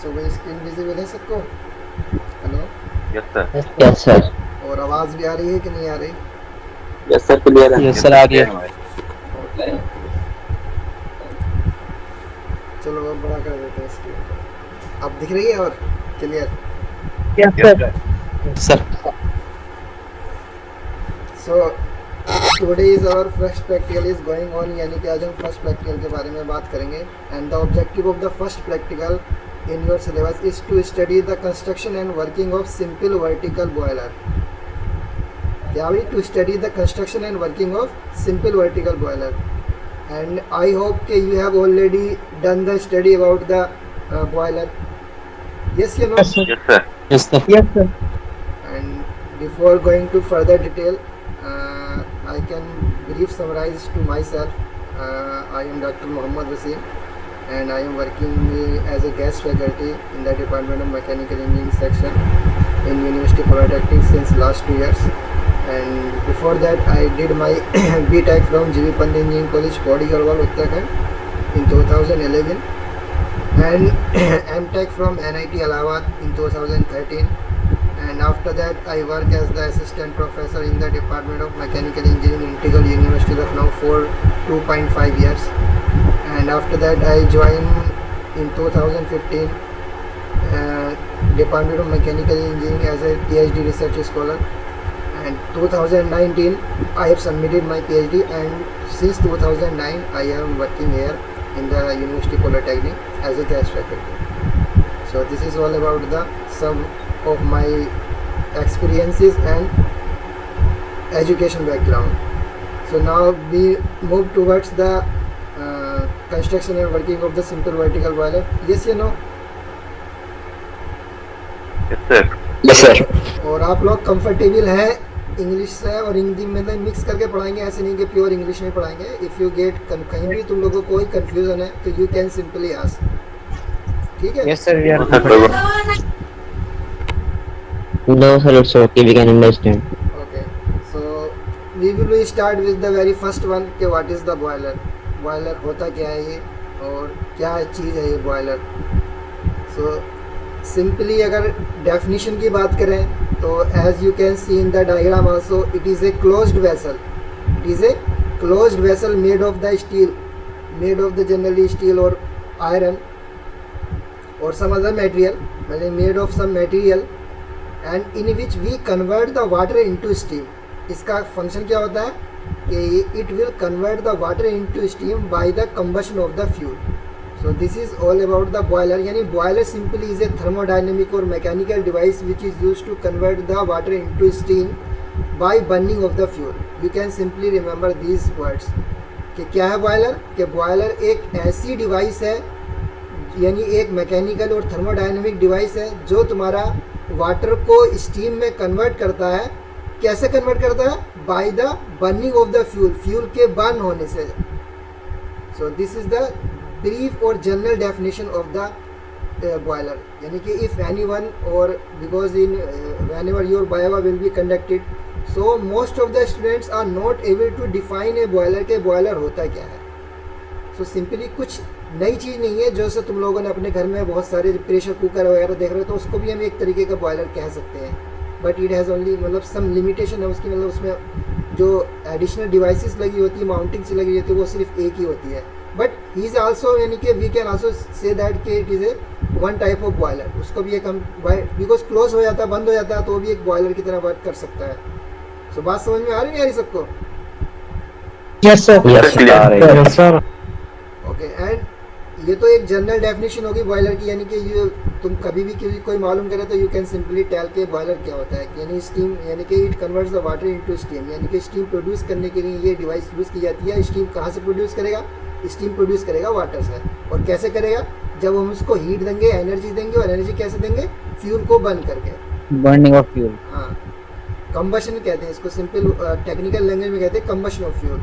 सो भाई screen visible है सबको? Hello? Yes sir. Yes sir. और आवाज़ भी आ रही है कि नहीं आ रही? यस सर, क्लियर है। यस सर, आ रही है। ओके, चलो अब बड़ा कर देते हैं स्क्रीन को। अब दिख रही है और clear? Yes yes sir. Sir. Yes sir. So today is our first practical is going on, यानी कि आज हम फर्स्ट प्रैक्टिकल के बारे में बात करेंगे। And the objective of the first practical in your syllabus is to study the construction and working of simple vertical boiler. क्या भाई? To study the construction and working of simple vertical boiler. And I hope कि you have already done the study about the boiler. Yes, you know. Yes sir. Yes sir. Yes sir. Yes sir. And before going to further detail, I can brief summarize to myself. I am Dr. Mohammad Wasim, and I am working as a guest faculty in the Department of Mechanical Engineering section in University Polytechnic since last 2 years. And before that, I did my B.Tech from G.V. Pant Engineering College, Pauri Garhwal, Uttarakhand in 2011. And M.Tech from NIT Allahabad in 2013, and after that I work as the assistant professor in the Department of Mechanical Engineering, Integral University of Lucknow for 2.5 years. And after that I joined in 2015 Department of Mechanical Engineering as a PhD research scholar, and 2019 I have submitted my PhD, and since 2009 I am working here in the University Polytechnic as a guest faculty. So this is all about the some of my experiences and education background. So now we move towards the construction and working of the simple vertical boiler. Yes, you know. Yes sir. Yes sir. और आप लोग comfortable हैं English से और हिंदी में mix करके पढ़ाएंगे, ऐसे नहीं कि प्योर इंग्लिश में पढ़ाएंगे। इफ़ यू गेट कहीं भी तुम लोगों को कोई कंफ्यूजन है तो यू कैन सिंपली आस्क, ठीक है? Yes sir. No, sir, it's okay. We can understand. Okay, so we will start with the very first one कि what is the boiler. Boiler होता क्या है ये और क्या चीज़ है ये बॉयलर? सो सिंपली अगर डेफिनेशन की बात करें तो as you can see in the diagram also, it is a closed vessel. It is a closed vessel made of the steel, made of the generally steel और iron और some other material, मतलब made of some material, and in which we convert the water into steam. इसका function क्या होता है कि it will convert the water into steam by the combustion of the fuel. So this is all about the boiler. यानी boiler simply is a thermodynamic or mechanical device which is used to convert the water into steam by burning of the fuel. You can simply remember these words. कि क्या है boiler? कि boiler एक ऐसी device है, यानी एक mechanical और थर्मोडायनेमिक डिवाइस है जो तुम्हारा वाटर को स्टीम में कन्वर्ट करता है। कैसे कन्वर्ट करता है? By the burning of the fuel, fuel के बर्न होने से। So this is the brief or general definition of the boiler. यानी कि if anyone or because in whenever your viva will be conducted, so most of the students are not able to define a boiler के boiler होता क्या है। so simply कुछ नई चीज़ नहीं है, जैसे तुम लोगों ने अपने घर में बहुत सारे प्रेशर कुकर वगैरह देख रहे हो तो उसको भी हम एक तरीके का बॉयलर कह सकते हैं, बट इट हैज़ ओनली मतलब सम लिमिटेशन है उसकी, मतलब उसमें जो एडिशनल डिवाइसेस लगी होती है, माउंटिंग से लगी होती है, वो सिर्फ एक ही होती है। बट ही इज़ आल्सो, यानी कि we can also say that कि it is a one type of boiler. उसको भी एक हम बिकॉज क्लोज हो जाता है, बंद हो जाता है, तो भी एक बॉयलर की तरह वर्क कर सकता है। सो बात समझ में आ रही है सबको? Yes sir. Yes, sir. Okay, and ये तो एक जनरल डेफिनेशन होगी बॉयलर की, यानी कि ये तुम कभी भी किसी कोई मालूम करे तो यू कैन सिंपली टेल के बॉयलर क्या होता है। यानी स्टीम, यानी कि it converts the water into steam, यानी कि स्टीम प्रोड्यूस करने के लिए ये डिवाइस यूज़ की जाती है। स्टीम कहाँ से प्रोड्यूस करेगा? स्टीम प्रोड्यूस करेगा वाटर से। और कैसे करेगा? जब हम उसको हीट देंगे, एनर्जी देंगे, और एनर्जी कैसे देंगे? फ्यूल को बर्न करके, Burning of fuel. हाँ, कंबशन कहते हैं इसको, सिंपल टेक्निकल लैंग्वेज में कहते हैं कंबशन ऑफ फ्यूल।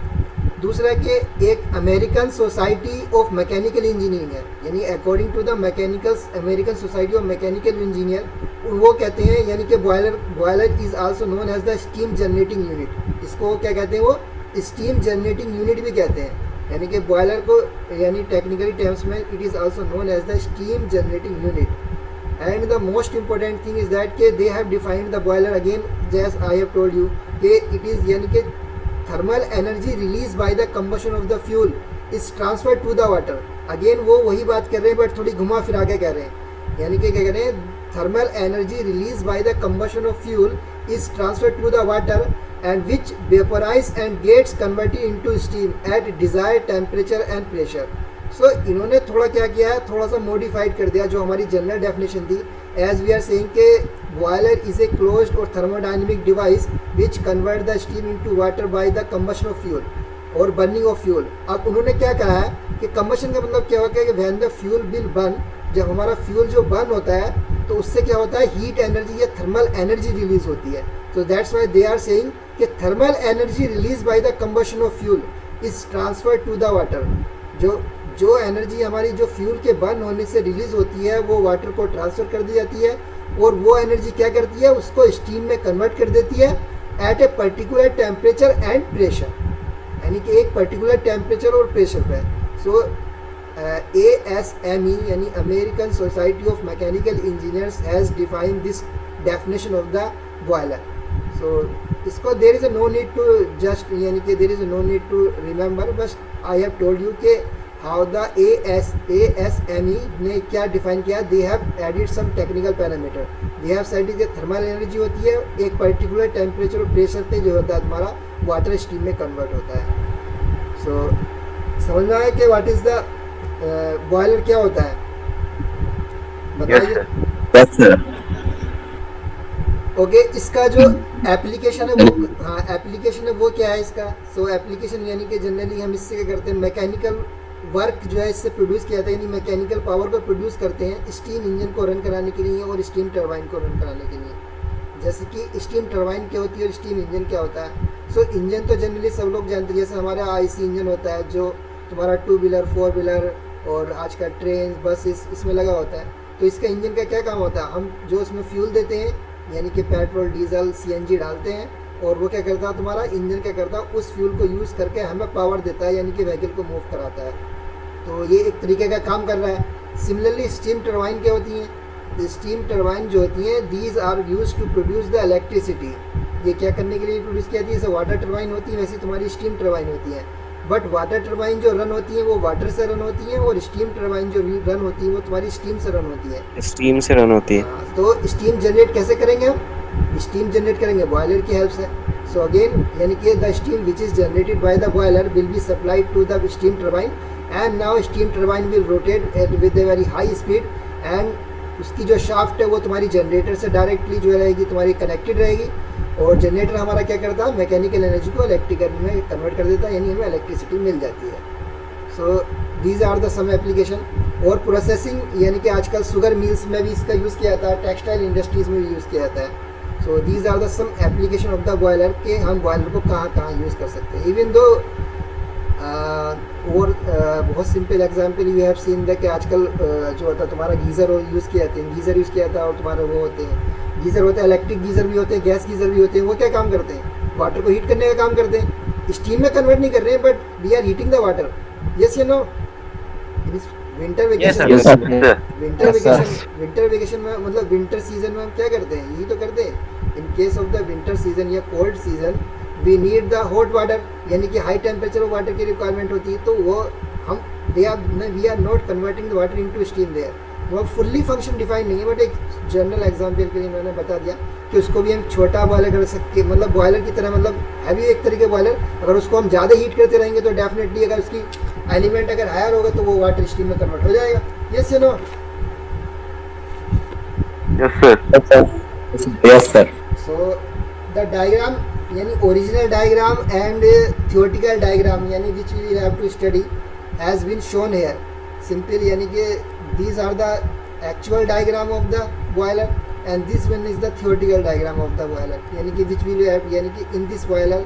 दूसरा कि एक American society of mechanical engineering है, यानी according to the American society of mechanical engineer, वो कहते हैं यानी कि boiler is also known as the steam generating unit. इसको क्या कहते हैं? वो स्टीम जनरेटिंग यूनिट भी कहते हैं। यानी कि बॉयलर को यानी टेक्निकली टर्म्स में it is also known as the steam generating unit. And the most important thing is that के they have defined the boiler again जैस आई हैव टोल्ड यू कि इट इज़ यानी कि thermal energy release by the combustion of the fuel is transfer to the water. Again वो वही बात कर रहे हैं बट थोड़ी घुमा फिरा के कह रहे हैं, यानी कि क्या कह रहे हैं, thermal energy release by the combustion of fuel is transferred to the water and which vaporize and gets converted into steam at desired temperature and pressure। so इन्होंने थोड़ा क्या किया है, थोड़ा सा मॉडिफाइड कर दिया जो हमारी जनरल डेफिनेशन थी। एज वी आर सेइंग के बॉयलर इज ए क्लोज्ड और thermodynamic device which convert the steam into water bye the combustion of fuel और बर्निंग ऑफ फ्यूल। अब उन्होंने क्या कहा है कि कंबशन का मतलब क्या होता है कि when the fuel will burn, जब हमारा फ्यूल जो बर्न होता है तो उससे क्या होता है, हीट एनर्जी या थर्मल एनर्जी रिलीज होती है। तो that's why they are saying कि thermal energy release by the combustion of fuel is transfer to the water. जो एनर्जी हमारी जो फ्यूल के बर्न होने से रिलीज होती है वो वाटर को ट्रांसफर कर दी जाती है और वो एनर्जी क्या करती है, उसको स्टीम में कन्वर्ट कर देती है at a particular temperature and pressure, यानी कि एक पर्टिकुलर टेम्परेचर और प्रेशर पे। सो ASME यानी American society of Mechanical Engineers has defined this definition of the boiler. So इसको there is no need to just यानी कि there is no need to remember, बस आई हैव टोल्ड यू के how the ASME ने क्या define किया। They have added some technical parameter. They have said कि thermal energy होती है एक पर्टिकुलर टेम्परेचर और प्रेशर पे जो होता है तुम्हारा वाटर स्टीम में कन्वर्ट होता है। सो समझ में आया कि व्हाट इज़ द बॉयलर क्या होता है, बताइए। Yes, sir. ओके इसका जो एप्लीकेशन है वो, हाँ एप्लीकेशन है वो क्या है इसका। सो एप्लीकेशन यानी कि जनरली हम इससे क्या करते हैं, मैकेनिकल वर्क जो है इससे प्रोड्यूस किया जाता है, यानी मैकेनिकल पावर को प्रोड्यूस करते हैं स्टीम इंजन को रन कराने के लिए और स्टीम टरबाइन को रन कराने के लिए। जैसे कि स्टीम टरबाइन क्या होती है और स्टीम इंजन क्या होता है। सो इंजन तो जनरली सब लोग जानते हैं, जैसे हमारा IC इंजन होता है जो तुम्हारा 2 व्हीलर 4 व्हीलर और आज का ट्रेन बस इसमें लगा होता है। तो इसका इंजन का क्या काम होता है, हम जो उसमें फ्यूल देते हैं यानी कि पेट्रोल डीजल CNG डालते हैं और वो क्या करता है, तुम्हारा इंजन क्या करता है, उस फ्यूल को यूज़ करके हमें पावर देता है यानी कि व्हीकल को मूव कराता है। तो ये एक तरीके का काम कर रहा है। सिमिलरली स्टीम टरबाइन क्या होती हैं, स्टीम टरबाइन जो होती हैं these are use to produce the electricity. ये क्या करने के लिए प्रोड्यूस की जाती है, जैसे वाटर टरबाइन होती है वैसे तुम्हारी स्टीम टरबाइन होती है। बट वाटर टरबाइन जो रन होती है वो वाटर से रन होती है और स्टीम टरबाइन जो रन होती है वो तुम्हारी स्टीम से रन होती है। स्टीम से रन होती है। तो स्टीम जनरेट कैसे करेंगे हम, स्टीम जनरेट करेंगे बॉयलर की हेल्प से। सो अगेन यानी कि the steam which is generated by the boiler will be supplied to the steam turbine and now steam turbine will rotate with a very high speed and उसकी जो shaft है वो तुम्हारी generator से directly जो रहेगी तुम्हारी कनेक्टेड रहेगी और जनरेटर हमारा क्या करता है, मैकेनिकल एनर्जी को इलेक्ट्रिकल में कन्वर्ट कर देता है यानी हमें इलेक्ट्रिसिटी मिल जाती है। So these are the some application. और प्रोसेसिंग यानी कि आजकल शुगर मिल्स में भी इसका यूज़ किया जाता है, टेक्सटाइल इंडस्ट्रीज़ में भी यूज़ किया जाता है। So these are the some application of the boiler के हम बॉयलर को कहाँ कहाँ यूज़ कर सकते हैं। इवन दो और बहुत simple example you have seen the कि आजकल जो होता है तुम्हारा गीज़र यूज़ किया जाते हैं, गीज़र यूज़ किया जाता है और तुम्हारे वो होते हैं गीज़र होते हैं, इलेक्ट्रिक गीज़र भी होते हैं, गैस गीज़र भी होते हैं। वो क्या काम करते हैं, वाटर को हीट करने का काम करते हैं, स्टीम में कन्वर्ट नहीं कर रहे हैं but we are heating the water. Yes या no. Winter vacation, winter vacation में मतलब विंटर सीजन में हम क्या करते हैं, यही तो करते हैं। In case of the winter season या cold season we need the hot water यानी कि हाई टेम्परेचर ऑफ वाटर की रिक्वायरमेंट होती है। तो वो हम we are not converting the water into steam there. वो फुल्ली फंक्शन डिफाइन नहीं है बट एक जनरल एग्जांपल के लिए मैंने बता दिया कि उसको भी हम छोटा बॉयलर कर सकते, मतलब बॉयलर की तरह, मतलब है भी एक तरीके बॉयलर। अगर उसको हम ज़्यादा हीट करते रहेंगे तो डेफिनेटली अगर उसकी एलिमेंट अगर हायर होगा तो वो वाटर स्टीम में कन्वर्ट हो जाएगा। यस या no. Yes, sir. Yes sir. So the diagram यानी original diagram and theoretical diagram यानी which we have to study has been shown here. Simple यानी कि these are the actual diagram of the boiler and this one is the theoretical diagram of the boiler यानी कि which will have यानी कि in this boiler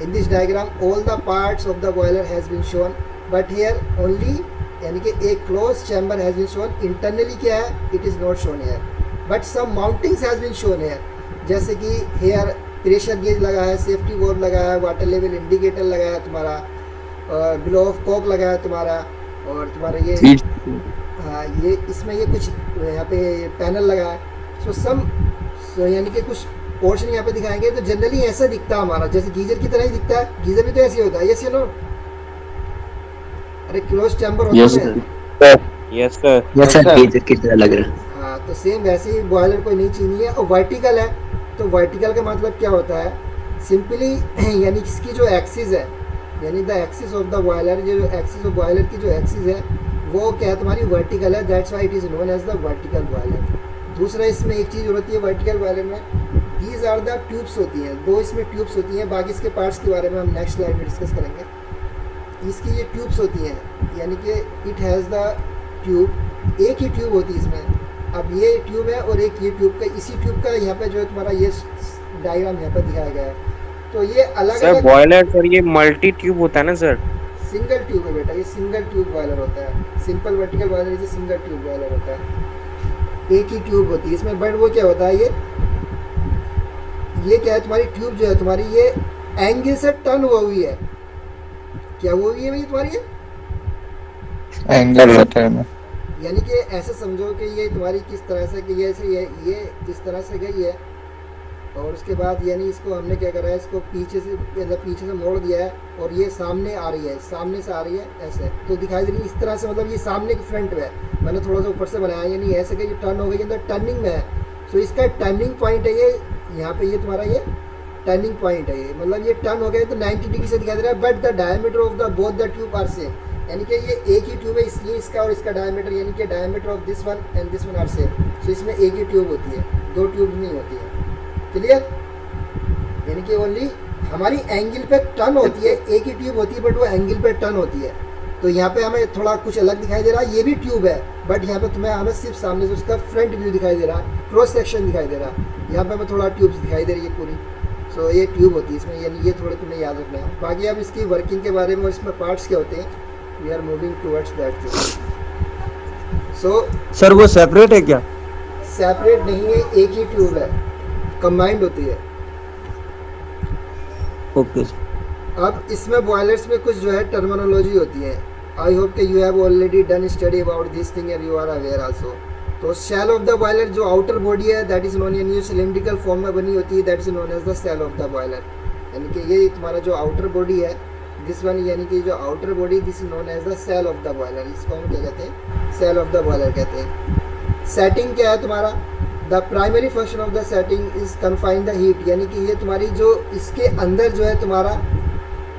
in this diagram all the parts of the boiler has been shown but here only यानी कि एक closed chamber has been shown। internally क्या है, it is not shown here but some mountings has been shown here। जैसे कि here pressure gauge लगा है, safety valve लगा है, वाटर लेवल इंडिकेटर लगा है तुम्हारा बिलो ऑफ कॉक लगा है तुम्हारा, और तुम्हारा ये Switch. हाँ ये इसमें ये कुछ यहाँ पे पैनल लगा है। सो यानी कि कुछ पोर्शन यहाँ पे दिखाएंगे तो जनरली ऐसा दिखता है हमारा, जैसे गीजर की तरह ही दिखता है। गीजर भी तो ऐसे ही होता है, यस या नो? अरे क्लोज चैम्बर होता Yes, है sir. ना। Yes sir. Yes, sir. Geyser की तरह लग रहा है. हाँ तो सेम वैसे ही बॉयलर कोई नई चीज़ नहीं है। और वर्टिकल है, तो वर्टिकल का मतलब क्या होता है? सिंपली यानी इसकी जो एक्सिस है, यानी the axis of the boiler, ये जो एक्सिस ऑफ बॉयलर की जो एक्सिस है वो क्या है तुम्हारी वर्टिकल है, that's why it is known as the vertical boiler. दूसरा इसमें एक चीज़ होती है वर्टिकल बॉयलर में, दीज आर द ट्यूब्स होती हैं, 2 इसमें ट्यूब्स होती हैं। बाकी इसके पार्ट्स के बारे में हम नेक्स्ट स्लाइड में डिस्कस करेंगे। इसकी ये ट्यूब्स होती हैं, यानी कि इट हैज़ द ट्यूब, एक ही ट्यूब होती है इसमें। अब ये ट्यूब है और एक ये ट्यूब का, इसी ट्यूब का यहाँ पे जो है तुम्हारा ये डायग्राम यहाँ पे दिखाया गया है। तो ये अलग सर अलग बॉयलर सर ये मल्टी ट्यूब होता है ना सर? सिंगल ट्यूब है बेटा, ये सिंगल ट्यूब बॉयलर होता है। सिंपल वर्टिकल बॉयलर इसे सिंगल ट्यूब बॉयलर होता है, एक ही ट्यूब होती है इसमें। बट वो क्या होता है, ये क्या है तुम्हारी ट्यूब जो है तुम्हारी ये एंगल से टर्न हुई है। क्या हुई है भाई तुम्हारी ये? एंगल होता है ना। यानी कि ऐसे समझो कि ये तुम्हारी किस तरह से कि ये इस तरह से गई है, और उसके बाद यानी इसको हमने क्या करा है, इसको पीछे से मतलब पीछे से मोड़ दिया है और ये सामने आ रही है, सामने से आ रही है ऐसे तो दिखाई दे रही है इस तरह से, मतलब ये सामने की फ्रंट में है। मैंने थोड़ा सा ऊपर से बनाया, यानी ऐसे कि ये टर्न हो गई, अंदर टर्निंग में है। सो इसका टर्निंग पॉइंट है ये यहाँ पे, ये तुम्हारा ये टर्निंग पॉइंट है ये, मतलब ये टर्न हो गया तो 90 डिग्री से दिखाई दे रहा है। But the diameter of the both the tube are same, यानी कि ये एक ही ट्यूब है, इसलिए इसका और इसका डायमीटर यानी कि diameter of this one and this one are same. So इसमें एक ही ट्यूब होती है, 2 ट्यूब नहीं होती है। क्लियर? यानी कि ओनली हमारी एंगल पे टर्न होती है, एक ही ट्यूब होती है बट वो एंगल पे टर्न होती है। तो यहाँ पे हमें थोड़ा कुछ अलग दिखाई दे रहा है, ये भी ट्यूब है बट यहाँ पे तुम्हें हमें सिर्फ सामने से उसका फ्रंट व्यू दिखाई दे रहा है, क्रॉस सेक्शन दिखाई दे रहा है। यहाँ पे हमें थोड़ा ट्यूब्स दिखाई दे रही है पूरी। सो ये ट्यूब होती है इसमें, यानी ये थोड़े तुम्हें याद रखना है। बाकी अब इसकी वर्किंग के बारे में और इसमें पार्ट्स क्या होते हैं, we are moving towards that. So sir वो सेपरेट है क्या? सेपरेट नहीं है, एक ही ट्यूब है, कंबाइंड होती है। ओके। अब इसमें बॉयलर्स में कुछ जो है टर्मिनोलॉजी होती है। आई होप कि you have already done study about this thing and you are aware also. तो शेल ऑफ द बॉयलर जो आउटर बॉडी है दैट इज नोन, यानी सिलिंड्रिकल फॉर्म में बनी होती है, that is known as the shell of the boiler. यानी कि ये तुम्हारा जो आउटर बॉडी है दिस वन, यानी कि जो outer body this is known as the shell of the boiler. इसको हम क्या कहते हैं? शेल ऑफ द बॉयलर कहते हैं। सेटिंग क्या है तुम्हारा? The primary function of the setting is confine the heat, यानी कि ये तुम्हारी जो इसके अंदर जो है तुम्हारा,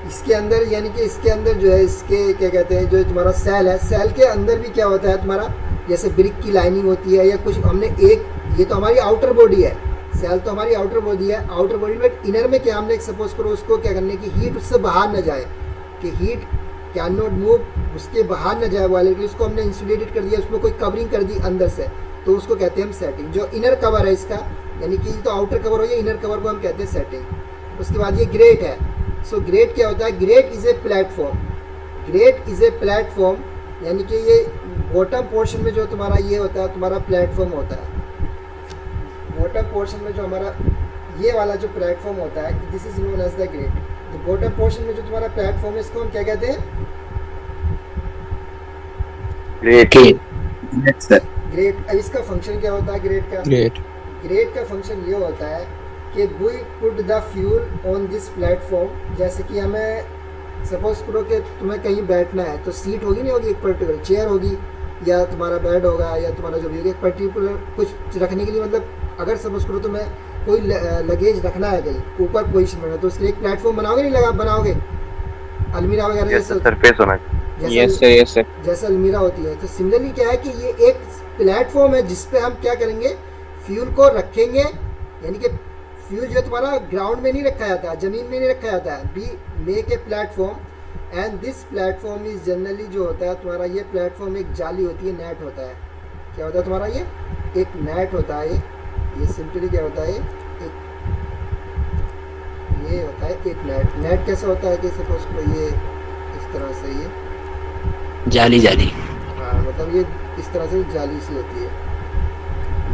इसके अंदर यानी कि इसके अंदर जो है इसके क्या कहते हैं, जो तुम्हारा सेल है, सेल के अंदर भी क्या होता है तुम्हारा, जैसे ब्रिक की लाइनिंग होती है या कुछ हमने एक, ये तो हमारी आउटर बॉडी है, सेल तो हमारी आउटर बॉडी है, आउटर बॉडी में इनर में क्या हमने सपोज करो उसको क्या करने की हीट उससे बाहर न जाए, कि हीट कैन नॉट मूव, उसके बाहर न जाए वाले की, उसको हमने इंसुलेटेड कर दिया, उसमें कोई कवरिंग कर दी अंदर से, तो उसको कहते हैं हम सेटिंग। जो इनर कवर है इसका, यानी कि तो आउटर कवर हो गया, इनर कवर को हम कहते हैं सेटिंग। उसके बाद ये ग्रेट है। सो ग्रेट क्या होता है? Great is a platform, great is a platform, यानी कि ये बॉटम पोर्शन में जो तुम्हारा ये होता है तुम्हारा प्लेटफॉर्म होता है, बॉटम पोर्शन में जो हमारा ये वाला जो प्लेटफॉर्म होता है this is known as the grate. तो बॉटम पोर्शन में जो तुम्हारा प्लेटफॉर्म है इसको हम क्या कहते हैं? Great. Yes, sir. ग्रेट। अब इसका फंक्शन क्या होता है ग्रेट का? ग्रेट। ग्रेट का फंक्शन ये होता है कि we put the fuel on this platform. जैसे कि हमें सपोज करो कि तुम्हें कहीं बैठना है तो सीट होगी, नहीं होगी, एक पर्टिकुलर चेयर होगी या तुम्हारा बेड होगा या तुम्हारा जो भी होगा, एक पर्टिकुलर कुछ रखने के लिए, मतलब अगर सपोज करो तुम्हें कोई लगेज रखना है कहीं ऊपर पोजीशन में, तो उसके लिए एक प्लेटफॉर्म बनाओगे, नहीं लगा बनाओगे? अलमीरा वगैरह Yes, sir. सरफेस होना चाहिए. Yes sir yes sir. जैसे अलमीरा होती है, तो सिमिलरली क्या है कि ये एक प्लेटफॉर्म है जिस पे हम क्या करेंगे, फ्यूल को रखेंगे। यानी कि फ्यूल जो है तुम्हारा ग्राउंड में नहीं रखा जाता है, ज़मीन में नहीं रखा जाता है। We make a platform and this platform is generally जो होता है तुम्हारा, ये प्लेटफॉर्म एक जाली होती है, नेट होता है। क्या होता है तुम्हारा? ये एक नेट होता है। ये सिंपली क्या होता है, एक ये होता है एक नेट। नेट कैसा होता है कि सपोज करो ये इस तरह से, ये जाली जाली. हाँ मतलब ये इस तरह से जाली सी होती है,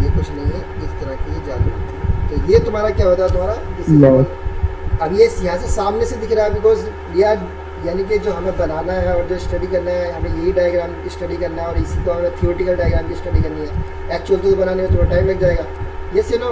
ये कुछ नहीं है, इस तरह की ये जाली होती है। तो ये तुम्हारा क्या होता है तुम्हारा, अब ये यहाँ से सामने से दिख रहा है बिकॉज वी आर यानी कि जो हमें बनाना है और जो स्टडी करना है, हमें यही डायग्राम की स्टडी करना है और इसी को हमें थियोरेटिकल डायग्राम की स्टडी करनी है। एक्चुअल तो बनाने में थोड़ा टाइम लग जाएगा। Yes you no?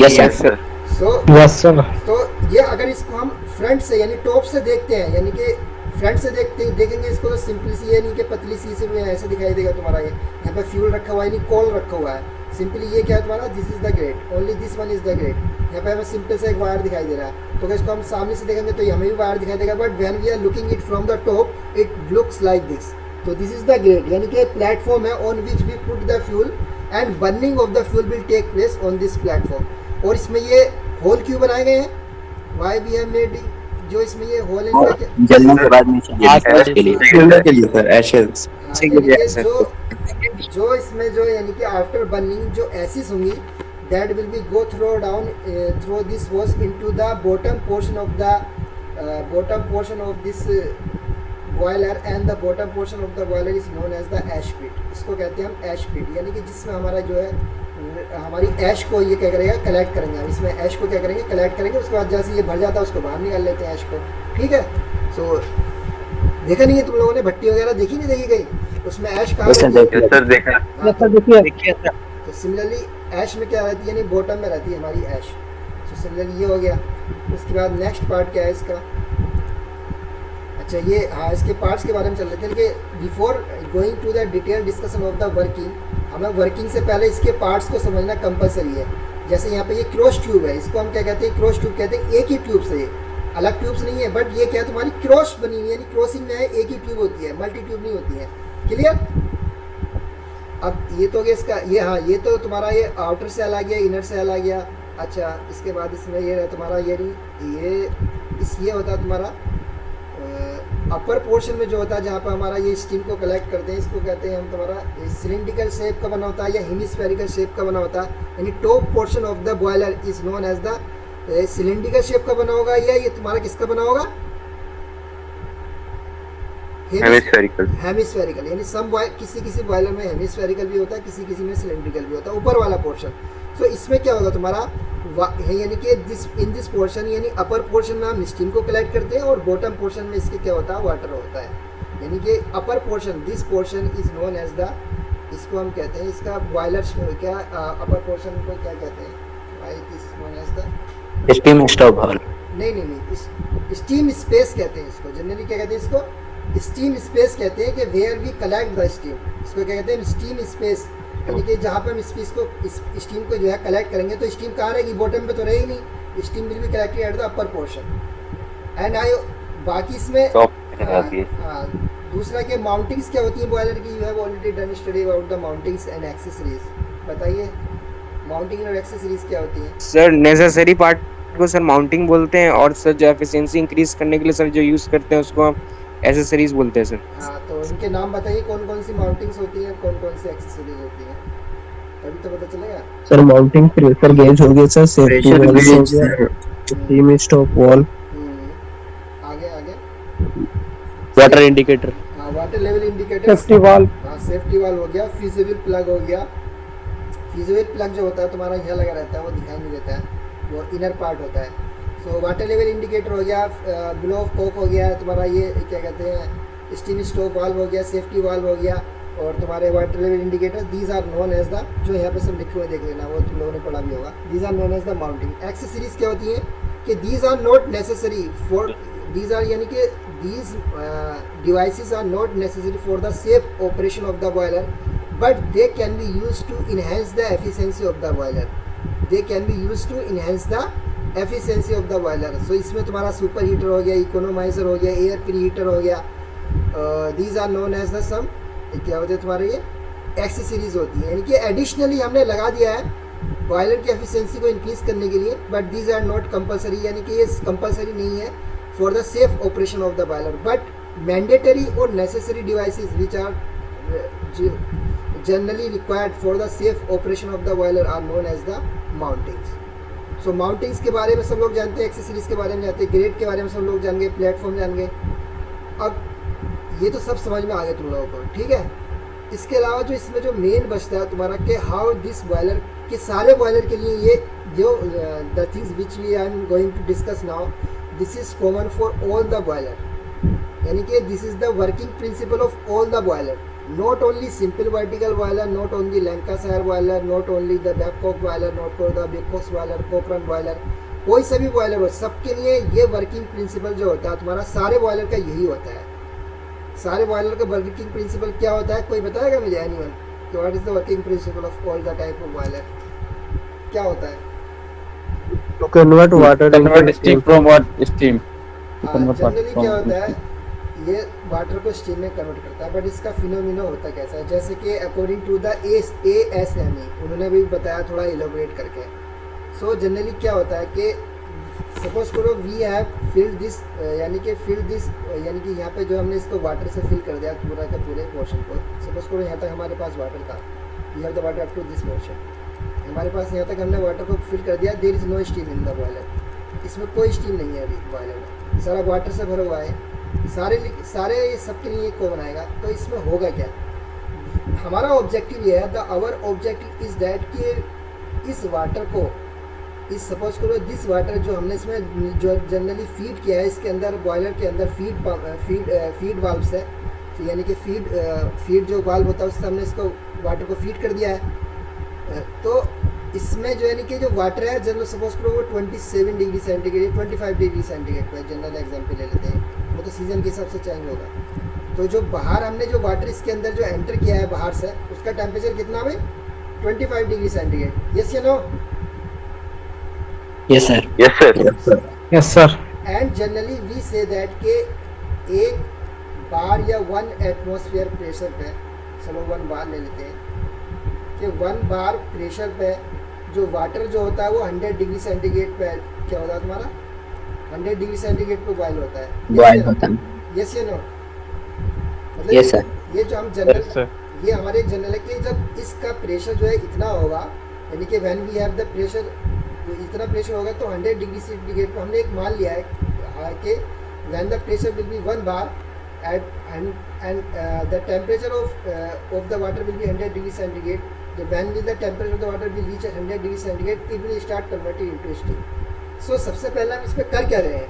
Yes yes sir. Sir. So yes sir. तो ये अगर इसको हम फ्रंट से यानी टॉप से देखते हैं, यानी कि फ्रंट से देखेंगे इसको, तो सिंपल सी यानी कि पतली सी से ऐसे दिखाई देगा तुम्हारा। ये यहाँ पे फ्यूल रखा हुआ है, यानी कॉल रखा हुआ है। सिंपली ये क्या है तुम्हारा, this is the grade, only this one is the grade. यहाँ पे हमें सिंपल से एक वायर दिखाई दे रहा है, तो इसको हम सामने से देखेंगे तो हमें भी वायर दिखाई देगा, but when we are looking it from the top it looks like this. तो दिस इज द ग्रेड, यानी कि प्लेटफॉर्म है on which we put the fuel and burning of the fuel will take place on this platform. और इसमें ये whole क्यों बनाए गए हैं, वाई वी हैव मेड, जो इसमें ये होल इनका जलने के बाद में एश के लिए, जलने के लिए सर, एशेस। जो इसमें जो यानी कि आफ्टर बर्निंग जो एसिड होंगी that will be go throw down throw this was into the bottom portion of this boiler and the bottom portion of the boiler is known as the ash pit. इसको कहते हैं हम ऐश पिट, यानी कि जिसमें हमारा जो है हमारी ऐश को ये क्या करेगा, कलेक्ट करेंगे हम। इसमें ऐश को क्या करेंगे, कलेक्ट करेंगे। उसके बाद जैसे ये भर जाता है उसको बाहर निकाल लेते हैं ऐश को। ठीक है, सो देखा नहीं है तुम लोगों ने, भट्टी वगैरह देखी नहीं देखी गई, उसमें ऐश कहाँ रहती है? सर देखा। देखिए सर। तो सिमिलरली ऐश में क्या रहती है, यानी बॉटम में रहती है हमारी ऐश। तो सिमिलरली ये हो गया। उसके बाद नेक्स्ट पार्ट क्या है इसका, अच्छा ये हाँ इसके पार्ट्स के बारे में चल रहे थे कि before going to the detail discussion of the working, हमें वर्किंग से पहले इसके पार्ट्स को समझना कंपलसरी है। जैसे यहाँ पे ये क्रॉस ट्यूब है, इसको हम क्या कहते हैं, क्रॉस ट्यूब कहते हैं। एक ही ट्यूब से, ये अलग ट्यूब्स नहीं है, बट ये क्या है तुम्हारी क्रॉस बनी हुई है, यानी क्रॉसिंग में है, एक ही ट्यूब होती है, मल्टी ट्यूब नहीं होती है। क्लियर? अब ये तो इसका ये हाँ ये तो तुम्हारा ये आउटर सेल आ गया, इनर सेल आ गया। अच्छा इसके बाद इसमें ये तुम्हारा ये होता है तुम्हारा अपर पोर्शन में जो होता है, जहाँ पर हमारा ये स्टीम को कलेक्ट करते हैं, इसको कहते हैं हम तुम्हारा सिलिंड्रिकल शेप का बना होता है या हेमिस्फेरिकल शेप का बना होता है। यानी top portion of the boiler is known as the cylindrical shape का बना होगा, या ये तुम्हारा किसका बना होगा, हेमिस्फेरिकल। यानी किसी बॉयलर में हेमिस्फेरिकल भी होता है, किसी में सिलिंड्रिकल भी होता है, ऊपर वाला पोर्शन। तो इसमें क्या होगा तुम्हारा यानी कि इन दिस पोर्शन, यानी अपर पोर्शन में हम स्टीम को कलेक्ट करते हैं और बॉटम पोर्शन में इसके क्या होता है, वाटर होता है। यानी कि upper portion, this portion is known as the, इसको हम कहते हैं इसका बॉयलर क्या, अपर पोर्शन को क्या कहते हैं, स्टीम स्टोव हॉल। नहीं, स्टीम स्पेस कहते हैं इसको। जनरली क्या कहते हैं इसको, स्टीम स्पेस कहते हैं कि where we collect the steam. इसको क्या कहते हैं, स्टीम स्पेस। यानी कि जहाँ पर हम स्टीम को जो है कलेक्ट करेंगे, तो स्टीम कहाँ रहेगी, बॉटम पे तो रहेगी नहीं, steam will be collected at the upper portion. And बाकी इसमें दूसरा के माउंटिंग्स क्या होती है बॉयलर की, you have already done study about the mountings and accessories. बताइए माउंटिंग और एक्सेसरीज क्या होती है? सर नेसेसरी पार्ट को सर माउंटिंग बोलते हैं, और सर जो एफिशिएंसी इंक्रीज करने के लिए सर जो यूज करते हैं उसको हम एक्सेसरीज बोलते हैं सर। हाँ, तो इनके नाम बताइए, कौन कौन सी माउंटिंग्स होती हैं, कौन कौन सी एक्सेसरीज होती हैं, तभी तो पता चलेगा। सर माउंटिंग प्रेशर गेज हो गया सर, सेफ्टी वॉल हो गया, स्टीम स्टॉप वॉल, आगे वाटर इंडिकेटर, हाँ water level indicator, safety valve, हाँ सेफ्टी वाल्व हो गया, फ्यूजिबल प्लग हो गया। फ्यूजिबल प्लग जो होता है तुम्हारा यहाँ लगा रहता है, वो दिखाई नहीं देता है, वो इनर पार्ट होता है। सो वाटर लेवल इंडिकेटर हो गया, ब्लो ऑफ कोक हो गया तुम्हारा, ये क्या कहते हैं स्टीम स्टोव वाल्व हो गया, सेफ्टी वाल्व हो गया, और तुम्हारे water level indicator, these are known as the, जो यहाँ पे सब लिखे हुए देख लेना, वो तुम लोगों ने पढ़ा भी होगा। These are known as the mounting. Accessories क्या होती हैं कि these are not necessary for, these are यानी कि these devices are not necessary for the safe operation of the boiler, but they can be use to enhance the efficiency of the boiler. They can be use to enhance the efficiency of the boiler. So इसमें तुम्हारा super heater हो गया, economiser हो गया, air pre heater हो गया, these are known as the some, क्या होते हैं तुम्हारे ये एक्सेसरीज होती है, यानी कि एडिशनली हमने लगा दिया है बॉयलर की एफिशिएंसी को इंक्रीज करने के लिए, but these are not compulsory, यानी कि ये कंपलसरी नहीं है for the safe operation of the boiler, but mandatory और necessary devices which are generally required for the safe operation of the boiler are known as the mountings. So mountings के बारे में सब लोग जानते हैं, एक्सेसरीज के बारे में जानते हैं, ग्रेड के बारे में सब लोग जान गए, प्लेटफॉर्म जान गए। अब ये तो सब समझ में आ गया तुम लोगों को, ठीक है। इसके अलावा जो इसमें जो मेन बचता है तुम्हारा कि हाउ दिस बॉयलर के सारे बॉयलर के लिए ये जो the things which we I am going to discuss now, this is common for all the boiler, यानी कि this is the working principle of all the boiler, not only simple vertical boiler, not only Lancashire boiler, not only the Babcock boiler, not the Babcock boiler, Cochran boiler, कोई सा भी boiler हो, सबके लिए ये working principle जो होता है तुम्हारा सारे बॉयलर का यही होता है। सारे बॉयलर का वर्किंग प्रिंसिपल क्या होता है, कोई बताएगा मुझे एनीवन कि what is the working principle of all the type of boiler, क्या होता है? To convert water Convert steam from what steam? Generally क्या होता है, ये वाटर को स्टीम में कन्वर्ट करता है, बट इसका फिनोमिना होता कैसा है, जैसे कि अकॉर्डिंग टू द ASME उन्होंने भी बताया थोड़ा इलेबोरेट करके। सो जनरली क्या होता है कि सपोज करो वी हैव फिल्ड दिस, यानी कि फिल्ड दिस, यानी कि यहाँ पे जो हमने इसको वाटर से फिल कर दिया पूरा का पूरे पोर्शन को, सपोज करो यहाँ तक हमारे पास वाटर था, we have the water up to this portion, हमारे पास यहाँ तक हमने वाटर को फिल कर दिया, there is no steam in the boiler, इसमें कोई स्टीम नहीं है अभी बॉयलर में, सारा वाटर से भरा हुआ है, सारे सबके लिए कॉमन आएगा। तो इसमें होगा क्या, हमारा ऑब्जेक्टिव ये है, the our objective is that कि इस वाटर को, इस सपोज करो दिस वाटर जो हमने इसमें जो जनरली फीड किया है, इसके अंदर बॉयलर के अंदर फीड वाल्व्स है, यानी कि फीड जो वाल्व होता है उससे हमने इसको वाटर को फीड कर दिया है। तो इसमें जो यानी कि जो वाटर है जनरल सपोज करो वो 27 डिग्री सेंटीग्रेड 25 डिग्री सेंटीग्रेड पर जनरल एग्जाम्पल ले लेते हैं, वो तो सीजन के हिसाब से चेंज होगा। तो जो बाहर हमने जो वाटर इसके अंदर जो एंटर किया है बाहर से, उसका टेम्परेचर कितना भाई 25 डिग्री सेंटीग्रेड, यस या no? Yes sir. Yes, sir. Yes sir. And generally we say that के एक बार या 1 एटमॉस्फेयर प्रेशर पे, चलो 1 बार ले लेते हैं कि 1 बार प्रेशर पे जो वाटर जो होता है वो 100 डिग्री सेंटीग्रेड पे क्या होता है तुम्हारा, 100 डिग्री सेंटीग्रेड पे बॉयल होता है, बॉयल होता है। यस या नो? मतलब Yes, sir. ये जो हम जनरल ये हमारे जनरल है कि जब इसका प्रेशर जो है इतना होगा, यानी कि when we have the pressure, इतना प्रेशर होगा तो 100 डिग्री सेंटीग्रेड पर हमने एक मान लिया है कि when the pressure will be 1 bar at and the temperature of the water will be 100 degree centigrade, तो when will the temperature of the water will reach 100 degree centigrade it will start converting into steam. So सबसे पहले हम इसमें कर क्या रहे हैं,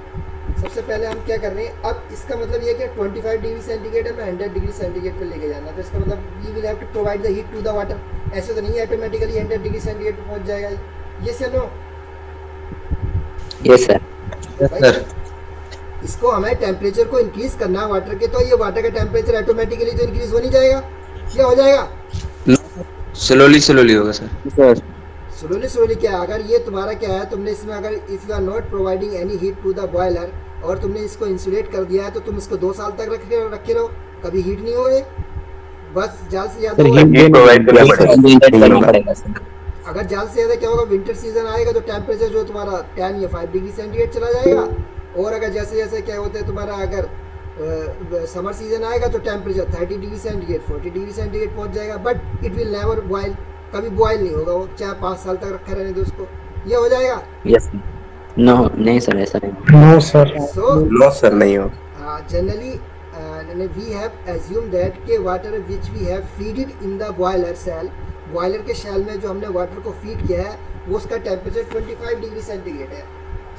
सबसे पहले हम क्या कर रहे हैं, अब इसका मतलब ये कि 25 डिग्री सेंटीग्रेड है, मैं 100 डिग्री सेंटीग्रेड पे लेके जाना, तो इसका मतलब we will have to provide the heat to the water, ऐसे तो नहीं है ऑटोमेटिकली 100 डिग्री सेंटीग्रेड पे पहुंच जाएगा, यस या नो? Yes sir. भाई, इसको हमें टेम्परेचर को इंक्रीज करना है वाटर के, तो ये वाटर का टेम्परेचर ऑटोमेटिकली तो इंक्रीज हो नहीं जाएगा, क्या हो जाएगा? स्लोली होगा सर। स्लोली क्या है, अगर ये तुम्हारा क्या है, तुमने इसमें अगर if you are not providing any heat to the boiler और तुमने इसको इंसुलेट कर दिया है तो तुम इसको 2 साल तक रखे रहो, कभी हीट नहीं होए, बस ज़्यादा से ज़्यादा पड़ेगा सर। अगर ज़्यादा से ज़्यादा क्या होगा, विंटर सीजन आएगा तो टेम्परेचर जो तुम्हारा 10 या 5 डिग्री सेंटीग्रेड चला जाएगा, और अगर जैसे जैसे क्या होता है तुम्हारा अगर समर सीजन आएगा तो temperature 30 degree centigrade 40 degree centigrade पहुंच जाएगा, but it will never boil, कभी बॉयल नहीं होगा वो, चाहे 5 साल तक रखा रहने दो उसको, ये हो जाएगा? यस नो नहीं सर, ऐसा नहीं। No sir. So No sir नहीं हो। Generally we have assumed that के water which we have feeded in the boiler cell, boiler के शेल में जो हमने वाटर को फीड किया है वो उसका टेम्परेचर 25 डिग्री सेंटीग्रेड है।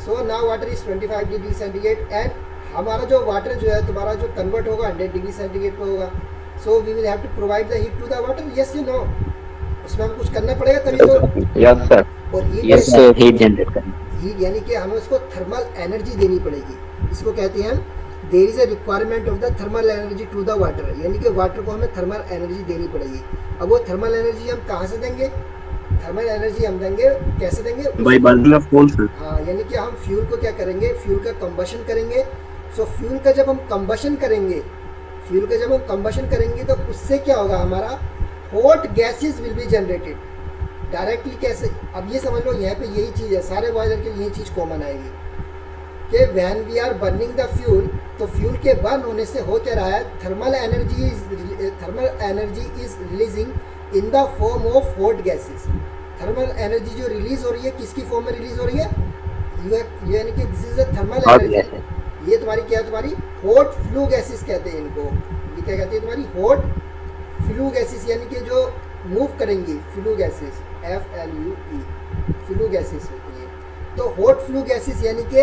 So now water is 25 degree centigrade and हमारा जो वाटर जो है तुम्हारा जो कन्वर्ट होगा 100 डिग्री सेंटीग्रेड पे होगा। So we will have to provide the heat to the water, yes you know? उसमें हम कुछ करना पड़ेगा तभी तो। Yes sir. और यस हीट जनरेट करना। हीट यानी कि हमें उसको थर्मल एनर्जी देनी पड़ेगी, इसको कहते हैं हम there is a requirement of the thermal energy to the water, यानी कि वाटर को हमें थर्मल एनर्जी देनी पड़ेगी। अब वो थर्मल एनर्जी हम कहाँ से देंगे? थर्मल एनर्जी हम देंगे, कैसे देंगे? By bundle of coal sir. हाँ, यानी कि हम फ्यूल को क्या करेंगे, फ्यूल का कंबशन करेंगे। सो फ्यूल का जब हम कंबशन करेंगे, फ्यूल का जब हम कंबशन करेंगे तो उससे क्या होगा, हमारा hot gases will be generated directly. कैसे? अब ये समझ लो, यहाँ पे यही चीज़ है, सारे बॉयलर के लिए यही चीज़ कॉमन आएगी कि when we are burning the fuel, तो फ्यूल के बर्न होने से हो क्या रहा है, thermal energy is releasing in the form of hot gases. Thermal energy जो रिलीज हो रही है किसकी फॉर्म में रिलीज हो रही है? यानी कि this is a thermal energy. ये तुम्हारी क्या है, तुम्हारी हॉट फ्लू गैसेस कहते हैं इनको। ये क्या कहते हैं, तुम्हारी हॉट फ्लू गैसेस, यानी कि जो मूव करेंगी flue gases, FLUE flue gases होती है। तो हॉट फ्लू गैसेस यानी कि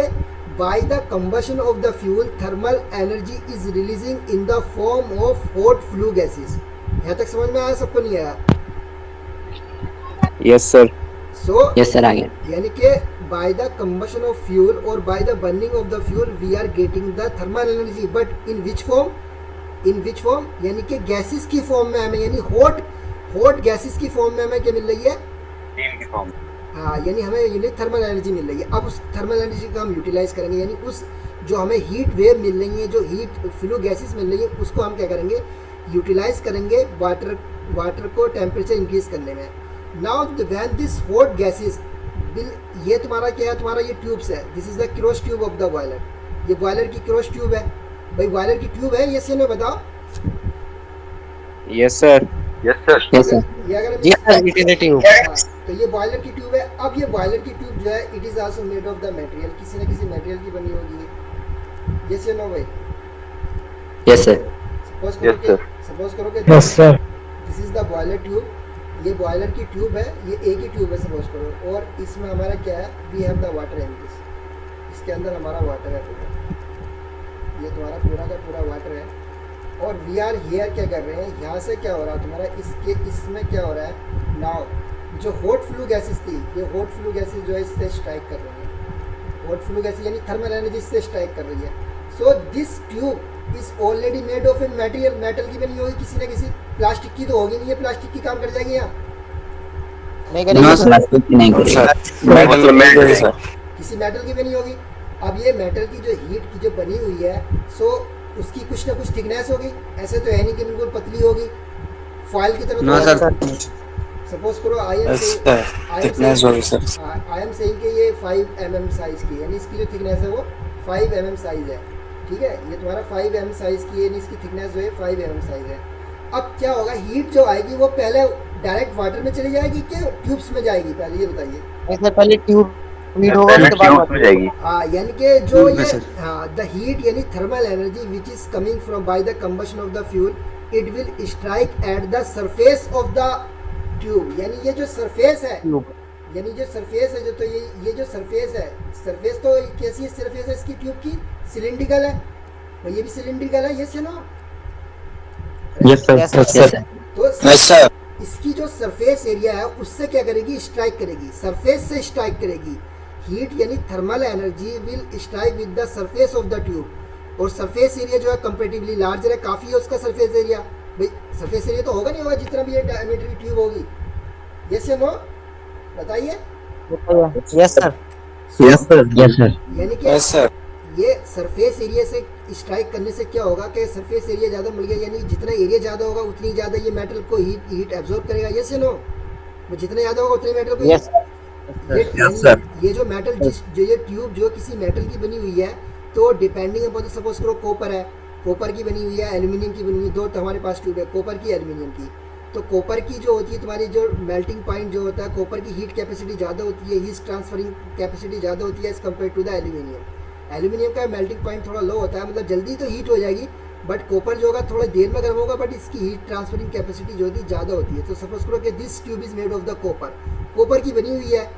by the combustion of the fuel thermal energy is releasing in the form of hot flue gases. यहाँ तक समझ में आया सबको नहीं आया? Yes sir. So Yes sir, आ गया. यानी कि by the combustion of fuel or by the burning of the fuel we are getting the thermal energy, but in which form? In which form? यानी कि गैसेस की form में हमें, यानी hot gases की फॉर्म में हमें क्या मिल रही है? स्टीम की फॉर्म. हाँ, यानी हमें यूनिक थर्मल एनर्जी मिल रही है. अब उस थर्मल एनर्जी को हम यूटिलाइज करेंगे, यानी उस जो हमें हीट वेव मिल रही है, जो हीट फ्लू गैसेस मिल रही है, उसको हम क्या करेंगे? यूटिलाइज करेंगे वाटर को टेम्परेचर इंक्रीज करने में. Now when this hot gases will, ये तुम्हारा क्या है? तुम्हारा ये ट्यूब्स है. This is the cross tube of the boiler. ये बॉयलर की क्रॉस ट्यूब है. भाई बॉयलर की ट्यूब है, ये से मैं बताओ. Yes sir. Yes sir. Yes sir. ये अगर हम जी सर, यूटिलिटी हूँ. हाँ, तो ये बॉयलर की ट्यूब है. अब ये बॉयलर की ट्यूब जो है, it is also made of the material, किसी न किसी मटेरियल की बनी होगी. ये से नो भाई. Yes sir. सपोज करो कि Yes sir. This is the boiler tube. ये बॉयलर की ट्यूब है, ये एक ही ट्यूब है सपोज करो, और इसमें हमारा क्या है? We have the water in this. इसके अंदर हमारा वाटर है पूरा. ये तुम्हारा पूरा का पूरा वाटर है, और वी आर हियर क्या कर रहे हैं? यहाँ से क्या हो रहा है तुम्हारा? इसमें क्या हो रहा है? नाउ जो हॉट फ्लू गैसेस थी, ये हॉट फ्लू गैसेस जो है इससे स्ट्राइक कर रही है. हॉट फ्लू गैसेस यानी थर्मल एनर्जी से स्ट्राइक कर रही है. So this tube is already made of a material. Metal की बनी होगी, किसी न किसी. प्लास्टिक की तो होगी नहीं, ये प्लास्टिक की काम कर जाएगी यहाँ? No sir, नहीं कर सकते. Metal sir. किसी मेटल की बनी होगी. अब ये मेटल की जो हीट की जो बनी हुई है, सो उसकी कुछ ना कुछ थिकनेस होगी. ऐसे तो है नहीं कि बिल्कुल पतली होगी, फॉइल की तरह. No sir. सपोज करो आई एम थिकनेस होगी सर. सेइंग कि ये 5 mm साइज की, यानी इसकी जो थिकनेस है वो 5 mm साइज है. ठीक है, ये तुम्हारा 5 mm साइज की, यानी इसकी थिकनेस जो है 5 mm साइज है. अब क्या होगा? हीट जो आएगी वो पहले डायरेक्ट वाटर में चली जाएगी कि ट्यूब्स में जाएगी? पहले ये बताइए. इससे पहले ट्यूब हीट होगा, उसके बाद में जाएगी. हाँ, यानी कि जो ये हाँ द हीट यानी thermal energy which is coming from by the combustion of the fuel, it will strike at the surface of the tube. यानी ये जो सरफेस है, यानी जो सरफेस है, जो तो ये जो सरफेस है, सरफेस तो कैसी सरफेस है इसकी ट्यूब की? सिलिंड्रिकल है. तो ये भी सिलिंड्रिकल है. ये सुनो. Yes sir. Yes sir. तो सर. इसकी जो सरफेस एरिया है उससे क्या करेगी? स्ट्राइक करेगी. सरफेस से स्ट्राइक करेगी. हीट यानी thermal energy will strike with the surface of the tube. और सरफेस एरिया जो है कंपेरेटिवली लार्जर है, काफ़ी है उसका सरफेस एरिया. भाई सरफेस एरिया तो होगा नहीं होगा जितना भी ये डायमीटर की ट्यूब होगी. यस या नो? बताइए. Yes sir. Yes sir. Yes sir. यानी कि यस सर. ये सरफेस एरिया से स्ट्राइक करने से क्या होगा कि सरफेस एरिया ज़्यादा मिल गया, यानी जितना एरिया ज़्यादा होगा उतनी ज़्यादा ये मेटल को हीट एब्जॉर्ब करेगा. यस या नो? जितना ज़्यादा होगा उतने मेटल को यस ये जो मेटल जो ये ट्यूब जो किसी मेटल की बनी हुई है, तो डिपेंडिंग अपॉन, सपोज करो कॉपर है, कॉपर की बनी हुई है, एल्यूमिनियम की बनी हुई है. दो तो हमारे पास ट्यूब है, कॉपर की, एल्यूमिनियम की. तो कॉपर की जो होती है तुम्हारी, जो मेल्टिंग पॉइंट जो होता है, कॉपर की हीट कैपेसिटी ज़्यादा होती है, हीट ट्रांसफरिंग कैपेसिटी ज़्यादा होती है as compare to the aluminium. Aluminium का मेल्टिंग पॉइंट थोड़ा लो होता है, मतलब जल्दी तो हीट हो जाएगी, बट कॉपर जो होगा थोड़ा देर में गर्म होगा, बट इसकी हीट ट्रांसफरिंग कैपेसिटी जो होती है ज़्यादा होती है. तो सपोज करो कि this tube is made of the copper. Copper की बनी हुई है.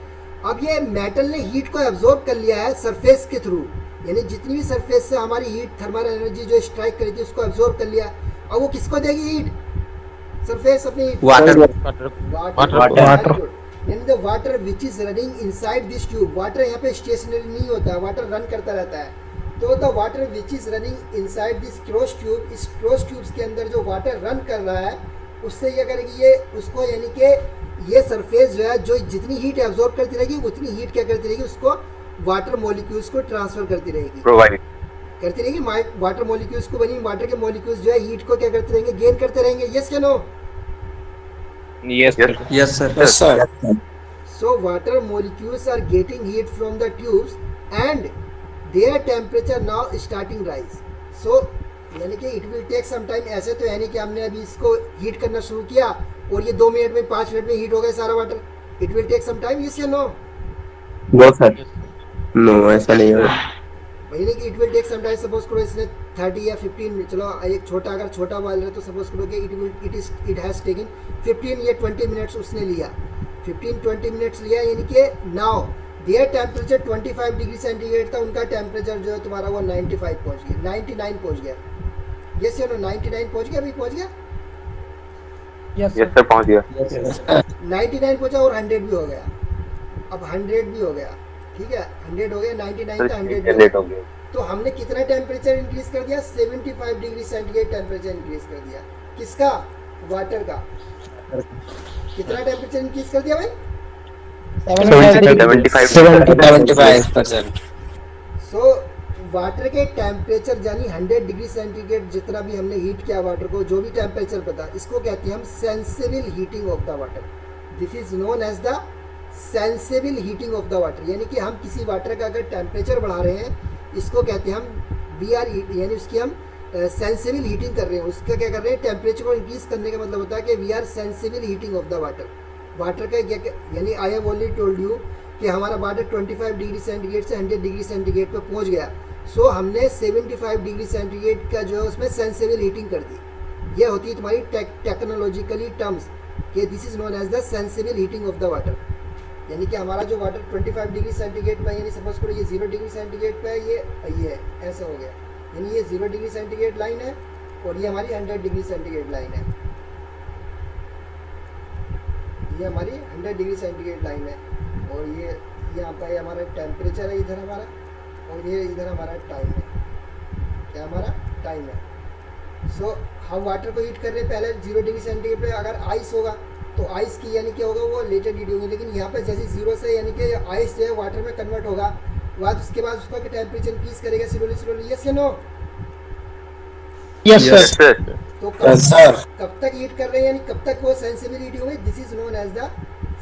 अब ये मेटल ने हीट को एब्जॉर्ब कर लिया है सरफेस के थ्रू, यानी जितनी भी सरफेस से हमारी हीट थर्मल एनर्जी जो स्ट्राइक करी थी उसको एब्जॉर्ब कर लिया. अब वो किसको देगी हीट? सरफेस अपनी हीट. वाटर. यानी the water which is running inside this tube. Water यहाँ पे स्टेशनरी नहीं होता है, वाटर रन करता रहता है. तो the water which is running inside this cross tube, इस क्रॉस ट्यूब्स के अंदर जो वाटर रन कर रहा है उससे क्या करेगी? ये उसको, यानी कि ये सरफेस जो है जो जितनी हीट एब्जॉर्ब करती रहेगी उतनी हीट क्या करती रहेगी? उसको वाटर मॉलिक्यूल्स को ट्रांसफर करती रहेगी, प्रोवाइड करती रहेगी. वाटर मॉलिक्यूल्स को बनी वाटर के मॉलिक्यूल्स जो है हीट को क्या करते रहेंगे? गेन करते रहेंगे. यस या no? Yes sir. Yes sir. Yes sir. So water molecules are getting heat from the tubes and their temperature now starting rise. So यानी कि it will take some time. ऐसे तो है नहीं कि हमने अभी इसको हीट करना शुरू किया और ये 2 मिनट में 5 मिनट में हीट हो गया सारा water. It will take some time. Yes या no? No sir. नो, ऐसा नहीं होगा. वही नहीं कि it will take some time. Suppose करो इसने 30 या 15 मिनट, चलो एक छोटा, अगर छोटा बॉयलर है तो सपोज करो कि इट हैज़ टेकन 15 या 20 मिनट्स उसने लिया. 15-20 मिनट्स लिया, यानी कि now their temperature 25 degree centigrade था, उनका टेम्परेचर जो है तुम्हारा वो 95 पहुंच गया, 99 पहुंच गया। यस या नो, 99 पहुंच गया, अभी पहुंच गया, यस सर पहुंच गया। 99 पहुंचा और 100 भी हो गया, अब 100 भी हो गया, ठीक है, 100 हो गया, 99 था, 100 भी लेट हो हो गया। गया। तो हमने कितना टेम्परेचर इंक्रीज कर दिया, 75 डिग्री सेंटीग्रेड टेम्परेचर इंक्रीज कर दिया। किसका? वाटर का। कितना टेम्परेचर इंक्रीज कर दिया भाई? 75%। सो वाटर के टेम्परेचर यानी 100 डिग्री सेंटीग्रेड जितना भी हमने हीट किया वाटर को, जो भी टेम्परेचर पता, इसको कहते हैं हम sensible heating of the water. This is known as the sensible heating of the water, यानी कि हम किसी वाटर का अगर टेम्परेचर बढ़ा रहे हैं, इसको कहते हैं हम वी आर, यानी उसकी हम सेंसिबल हीटिंग कर रहे हैं। उसका क्या कर रहे हैं, टेम्परेचर को इंक्रीज करने का मतलब होता है कि we are sensible heating of the water. Water का यानी I have already told you कि हमारा वाटर 25 डिग्री सेंटीग्रेड से 100 डिग्री सेंटीग्रेड पे पहुंच गया। सो हमने 75 डिग्री सेंटीग्रेड का जो है उसमें सेंसिबल हीटिंग कर दी। ये होती है तुम्हारी टेक्नोलॉजिकली टर्म्स कि this is known as the sensible heating of the water. यानी कि हमारा जो वाटर 25 डिग्री सेंटीग्रेड पे, यानी सपोज करो ये 0 डिग्री सेंटीग्रेड पे ये ऐसा हो गया, यानी ये 0 डिग्री सेंटीग्रेड लाइन है और ये हमारी 100 डिग्री सेंटीग्रेड लाइन है, ये हमारी 100 डिग्री सेंटीग्रेड लाइन है, और ये यहाँ पर हमारा टेम्परेचर है इधर हमारा, और ये इधर हमारा टाइम है, क्या हमारा टाइम है। सो हम वाटर को हीट कर रहे हैं पहले 0 डिग्री सेंटीग्रेड पे। अगर आइस होगा तो आइस की यानी क्या होगा, वो लेटेड हीट होगी, लेकिन यहाँ पे जैसे 0 से यानी कि आइस जो है वाटर में कन्वर्ट होगा, बाद उसके बाद उसका टेम्परेचर इंक्रीज करेगा स्लोली स्लोली। यस या नो? Yes sir. तो कब तक हीट कर रहे हैं, यानी कब तक वो सेंसिबल हीटिंग होगी, this is known as the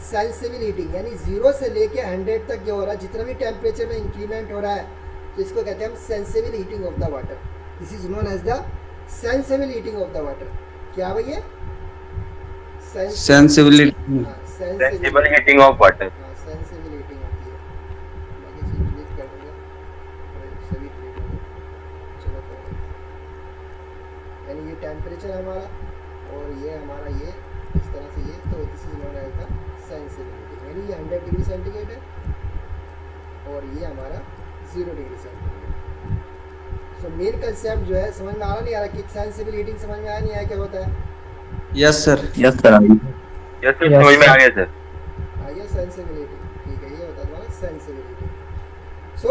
sensible heating. यानी 0 से लेके 100 तक जो हो रहा है, जितना भी टेम्परेचर में इंक्रीमेंट हो रहा है, तो इसको कहते हैं हम sensible heating of the water. This is known as the sensible heating of the water. क्या भैया? Sensible heating of water. Sensible heating होती है। बाकी चीज डिलीट कर दूंगा, सभी डिलीट हो गए। चलो कोई नहीं। यानी ये टेम्परेचर है हमारा और ये हमारा ये इस तरह से ये, तो this is known as the sensible heating. यानी ये 100 डिग्री सेंटीग्रेड है और ये हमारा 0 डिग्री सेंटीग्रेड है। सो मेन कंसेप्ट जो है समझ में आ रहा नहीं आ रहा कि सेंसिबल हीटिंग समझ में आया नहीं आया, क्या होता है? Yes sir. Yes sir. Yes sir, समझ में आ गया सर। आगे सेंसिबिलिटी, ठीक है, ये होता है तुम्हारा सेंसिबिलिटी। सो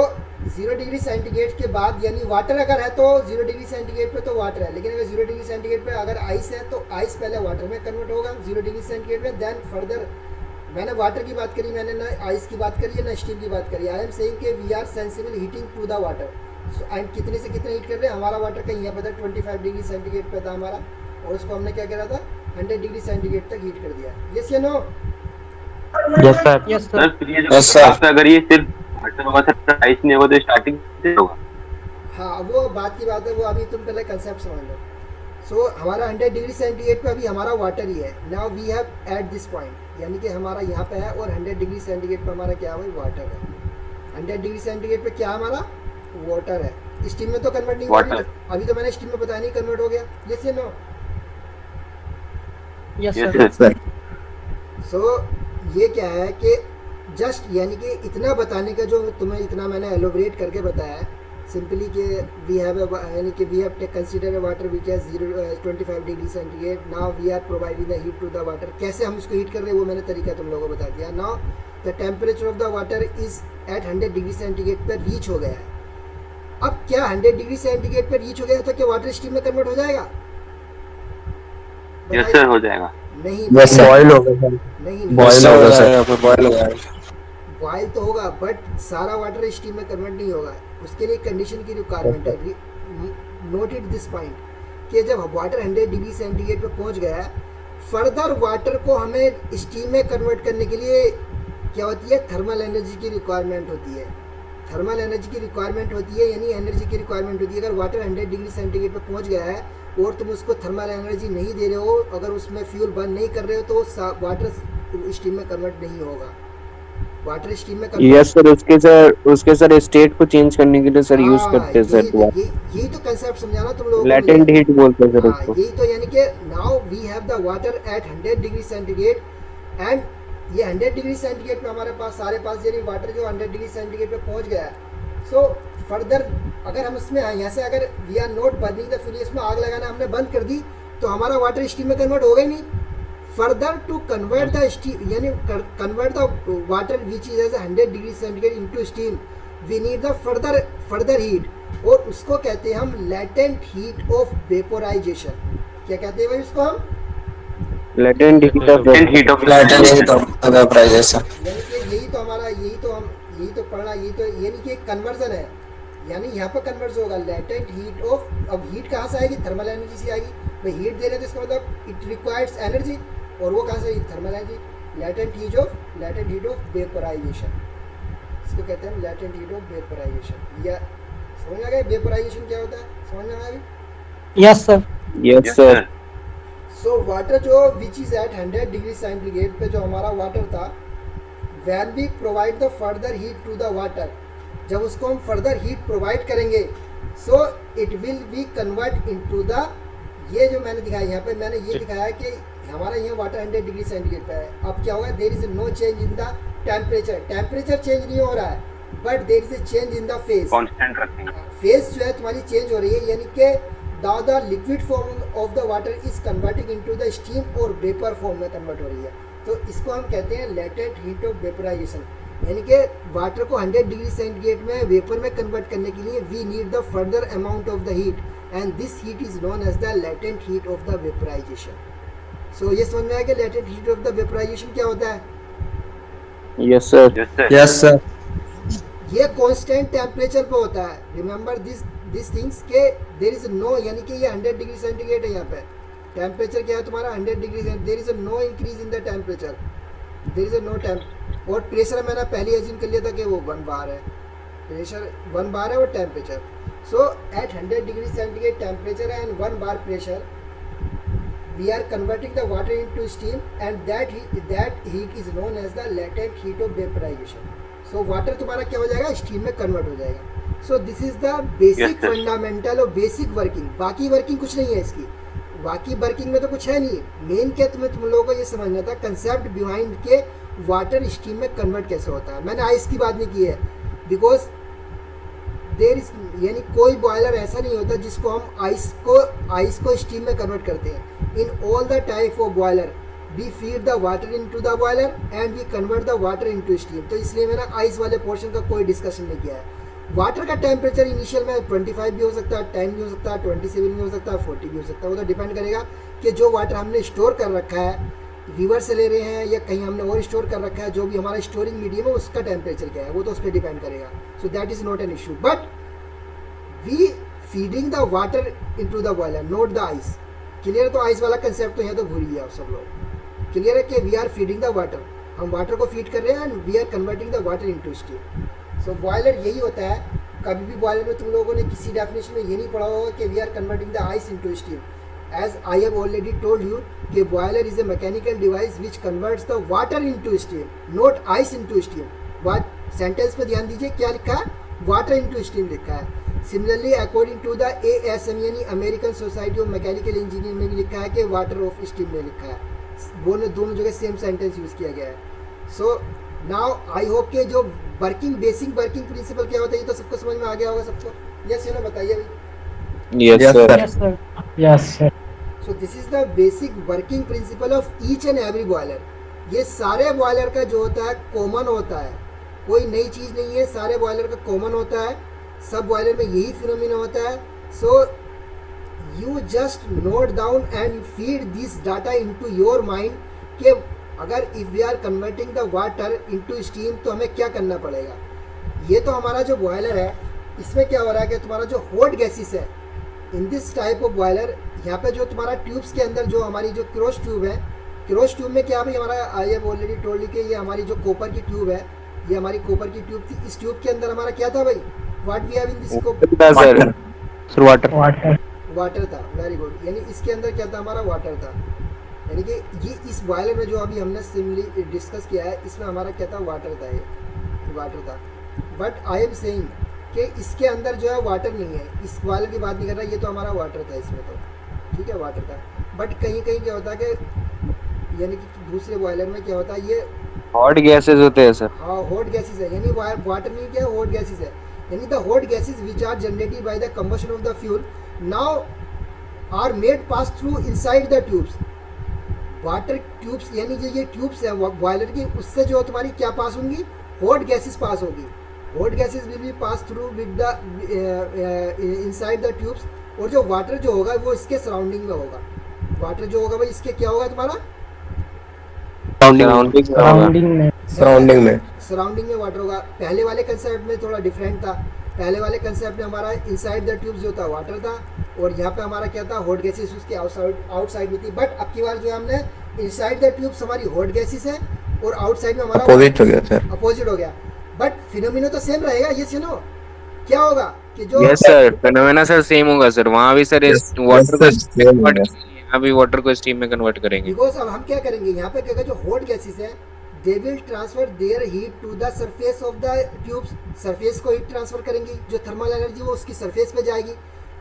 0 डिग्री सेंटीग्रेड के बाद, यानी वाटर अगर है तो 0 डिग्री सेंटीग्रेड पे तो वाटर है, लेकिन अगर 0 डिग्री सेंटीग्रेड पे अगर आइस है तो आइस पहले वाटर में कन्वर्ट होगा 0 डिग्री सेंटीग्रेड में, देन फर्दर। मैंने वाटर की बात करी, मैंने ना आइस की बात करी है ना स्टीम की बात करी। आई एम सेइंग कि we are sensible heating to the water. And कितने से कितने हीट कर रहे हैं, हमारा वाटर कहीं यहाँ पे था 25 डिग्री सेंटीग्रेड पे था हमारा, और उसको हमने क्या करा था 100 डिग्री सेंटीग्रेड तक हीट कर दिया। यस या no? Yes sir. Yes sir फिर ये जो आपका अगर ये सिर्फ वाटर होगा सर, आइस नहीं होगा तो स्टार्टिंग से होगा। हाँ, वो बात की बात है, वो अभी तुम पहले कंसेप्ट समझ लो। सो हमारा 100 डिग्री सेंटीग्रेड पे अभी हमारा वाटर ही है। Now we have at this point, यानी कि हमारा यहाँ पे है और 100 डिग्री सेंटीग्रेड पे हमारा क्या है, वाटर है। 100 डिग्री सेंटीग्रेड पे क्या हमारा वाटर है। स्टीम में तो कन्वर्ट नहीं हुआ अभी तो मैंने स्टीम में बताया नहीं कन्वर्ट हो गया। यस या no? Yes yes sir. So ये क्या है कि जस्ट यानी कि इतना बताने का, जो तुम्हें इतना मैंने एलोबरेट करके बताया है सिंपली कि वी हैव यानी कि we have consider a water which has 25 degree centigrade. Now we are providing the heat to the water. कैसे हम इसको हीट कर रहे हैं वो मैंने तरीका तुम लोगों को बता दिया। Now the temperature of the water is at 100 degree centigrade पर रीच हो गया है। अब क्या 100 डिग्री सेंटीग्रेड पर रीच हो गया तो क्या वाटर स्टीम में कन्वर्ट हो जाएगा? यस सर, हो जाएगा। नहीं, बॉयल होगा सर, नहीं बॉयल होगा सर, बॉयल होगा। बॉयल तो होगा बट सारा वाटर स्टीम में कन्वर्ट नहीं होगा। उसके लिए कंडीशन की रिक्वायरमेंट है। नोट इट दिस पॉइंट कि जब वाटर 100 डिग्री सेंटीग्रेड पे पहुंच गया है, फर्दर वाटर को हमें स्टीम में कन्वर्ट करने के लिए क्या होती है, थर्मल एनर्जी की रिक्वायरमेंट होती है। थर्मल एनर्जी की रिक्वायरमेंट होती है, यानी एनर्जी की रिक्वायरमेंट होती है। अगर वाटर 100 डिग्री सेंटीग्रेड पे पहुंच गया है और तुम उसको थर्मल एनर्जी नहीं दे रहे हो, अगर उसमें फ्यूल बर्न नहीं कर रहे हो, तो वाटर स्टीम में कन्वर्ट नहीं होगा। वाटर स्टीम में यस सर, उसके सर स्टेट को चेंज करने के लिए सर यूज करते हैं सर। यही तो कंसेप्ट समझाना तुम लोगों को। लैटेंट हीट बोलते हैं सर उसको। यही तो, यानी कि now we have the water at 100 degree centigrade and ये 100 डिग्री सेंटीग्रेड पे हमारे पास सारे पास यानी वाटर जो 100 डिग्री सेंटीग्रेड पे पहुंच गया है। सो फर्दर अगर हम इसमें यहाँ से अगर we are not burning the fuel, इसमें आग लगाना हमने बंद कर दी तो हमारा वाटर स्टीम में कन्वर्ट होगा ही नहीं। Further to convert the steam यानी convert the water which is as 100 degree centigrade into steam we need the further heat, और उसको कहते हैं हम लेटेंट हीट ऑफ वेपोराइजेशन। क्या कहते हैं भाई उसको हम? Latent heat of heat of vaporisation. यानी कि यही तो हमारा यही तो पढ़ना, यही तो यानी कि कन्वर्जन है, यानी यहाँ पर कन्वर्ट होगा लेटेंट हीट ऑफ। अब हीट कहाँ से आएगी? थर्मल एनर्जी से आएगी। भाई हीट दे रहे तो इसका मतलब इट रिक्वायर्स एनर्जी, और वो कहाँ से? Thermal energy. Latent heat of vaporisation, इसको कहते हैं लेटेंट हीट ऑफ वेपोराइजेशन। या समझ में आ गया वेपोराइजेशन क्या होता है? समझ में आ गई? Yes sir. Yes sir. So water जो which is at 100 degree centigrade पे जो हमारा वाटर था, when we provide the further heat to the water, जब उसको हम फर्दर हीट प्रोवाइड करेंगे so it will be convert into the, ये जो मैंने दिखाया यहाँ पे, मैंने ये दिखाया कि हमारा यहाँ वाटर 100 डिग्री सेंटीग्रेड पे है। अब क्या होगा? There is no change in the temperature change नहीं हो रहा है, but there is a change in the phase. Constant रखेंगे, फेज जो है तुम्हारी चेंज हो रही है, यानी कि the liquid form of the water is converting into the steam और वेपर फॉर्म में कन्वर्ट हो रही है। तो इसको हम कहते हैं लेटेंट हीट ऑफ वेपोराइजेशन, यानी कि वाटर को 100 डिग्री सेंटीग्रेड में वेपर में कन्वर्ट करने के लिए we need the further amount of the heat, and this heat is known as the latent heat of the vaporisation. So ये समझ में आया कि latent heat of the vaporisation क्या होता है? Yes sir. Yes sir. ये कांस्टेंट टेम्परेचर पे होता है। रिमेंबर दिस थिंग्स के देयर इज नो, यानी कि ये 100 डिग्री सेंटीग्रेड है, यहाँ पे टेम्परेचर क्या है तुम्हारा 100 degree centigrade, there is no increase in the temperature, there is no temp. और प्रेशर मैंने पहले एज्यूम कर लिया था कि वो 1 बार है, प्रेशर 1 बार है और temperature. So at 100 degree centigrade temperature and 1 bar pressure we are converting the water into steam, and that heat is known as the latent heat of vaporization. So water तुम्हारा क्या हो जाएगा? Steam में convert हो जाएगा। So this is the basic fundamental और basic working। बाकी working कुछ नहीं है इसकी, बाकी वर्किंग में तो कुछ है नहीं। मेन क्या तुम लोगों को ये समझना था कंसेप्ट बिहाइंड के वाटर स्टीम में कन्वर्ट कैसे होता है। मैंने आइस की बात नहीं की है, बिकॉज देर इज, यानी कोई बॉयलर ऐसा नहीं होता जिसको हम आइस को स्टीम में कन्वर्ट करते हैं। In all the type of boiler we feed the water into the boiler and we convert the water into steam. तो इसलिए मैंने आइस वाले पोर्शन का कोई डिस्कशन नहीं किया है। वाटर का टेम्परेचर इनिशियल में 25 भी हो सकता है, 10 भी हो सकता है, 27 भी हो सकता है, 40 भी हो सकता है। वो तो डिपेंड करेगा कि जो वाटर हमने स्टोर कर रखा है, रिवर से ले रहे हैं या कहीं हमने और स्टोर कर रखा है, जो भी हमारा स्टोरिंग मीडियम है उसका टेम्परेचर क्या है, वो तो उस पर डिपेंड करेगा। So that is not an issue, but we feeding the water into the boiler, not the ice. Clear? तो आइस वाला कंसेप्ट तो यहाँ तो भूल गया आप सब लोग। क्लियर है कि we are feeding the water, हम वाटर को फीड कर रहे हैं and we are converting the water into steam. So boiler यही होता है। कभी भी बॉयलर में तुम लोगों ने किसी डेफिनेशन में ये नहीं पढ़ा होगा कि we are converting the ice into steam. As I have already told you कि boiler is a mechanical device which converts the water into steam, not ice into steam. What sentence पे ध्यान दीजिए क्या लिखा है? Water into steam लिखा है। Similarly, according to the ASM यानी American Society of Mechanical Engineering में भी लिखा है कि water of steam में लिखा है। दोनों जगह सेम सेंटेंस यूज किया गया है। So now I hope कि जो बेसिक वर्किंग प्रिंसिपल क्या होता है ये तो सबको समझ में आ गया होगा सबको। यस या नो बताइए अभी। Yes sir. Yes sir. So this is the basic working principle of each and every boiler। ये सारे बॉयलर का जो होता है कॉमन होता है, कोई नई चीज़ नहीं है, सारे बॉयलर का कॉमन होता है, सब बॉयलर में यही फिनोमिना होता है। So you just note down and feed this data into your mind कि अगर if we are converting the water into steam तो हमें क्या करना पड़ेगा। ये तो हमारा जो बॉयलर है इसमें क्या हो रहा है कि तुम्हारा जो हॉट गैसेस है in this type of boiler, यहाँ पे जो तुम्हारा ट्यूब्स के अंदर जो हमारी जो क्रॉस ट्यूब है, क्रॉस ट्यूब में क्या भाई हमारा आई हैव ऑलरेडी टोल्ड कि ये हमारी जो कॉपर की ट्यूब है, ये हमारी कॉपर की ट्यूब थी। इस ट्यूब के अंदर हमारा क्या था भाई? What we have in this sir water था। Very good. यानी इसके अंदर क्या था? हमारा वाटर था। यानी कि ये इस बॉयलर में जो अभी हमने सिमिलरली डिस्कस किया है इसमें हमारा क्या था? वाटर था, ये वाटर था। बट आई एम सेइंग कि इसके अंदर जो है वाटर नहीं है, इस बॉयलर की बात नहीं कर रहा, ये तो हमारा वाटर था इसमें तो, ठीक है वाटर था। बट कहीं कहीं क्या होता है कि यानी कि दूसरे बॉयलर में क्या होता है, ये हॉट गैसेस होते हैं सर। हाँ हॉट गैसेस है, यानी वाटर नहीं क्या हॉट गैसेस है, यानी the hot gases which are generated by the combustion of the fuel now are made pass through inside the tubes. Water tubes यानी जो ये ट्यूब्स है बॉयलर की, उससे जो तुम्हारी क्या पास होंगी, हॉट गैसेस पास होगी। Hot gases will be pass through with the inside the tubes, और जो वाटर जो होगा वो इसके सराउंडिंग में होगा। वाटर जो होगा भाई इसके क्या होगा तुम्हारा, सराउंडिंग में सराउंडिंग में वाटर होगा। पहले वाले कंसेप्ट में थोड़ा डिफरेंट था, पहले वाले कंसेप्ट में हमारा इनसाइड द ट्यूब्स जो था वाटर था, और यहाँ पे हमारा क्या था, हॉट गैसेस उसके आउटसाइड में थी। बट अब की बार जो है हमने इनसाइड द ट्यूब्स हमारी हॉट गैसेस है, और आउटसाइड में हमारा अपोजिट हो गया सर। अपोजिट हो गया। बट फिनोमिना तो सेम रहेगा। ये सुनो क्या होगा कि जो yes sir, phenomena sir same होगा सर। वहाँ भी सर वाटर को same होगा। यहाँ भी वाटर को स्टीम में कन्वर्ट करेंगे। बिकॉज अब हम क्या करेंगे, यहाँ पे क्या जो हॉट गैसेस है they will transfer their heat to the surface of the tubes. Surface को हीट ट्रांसफर करेंगी, जो थर्मल एनर्जी वो उसकी सरफेस पे जाएगी।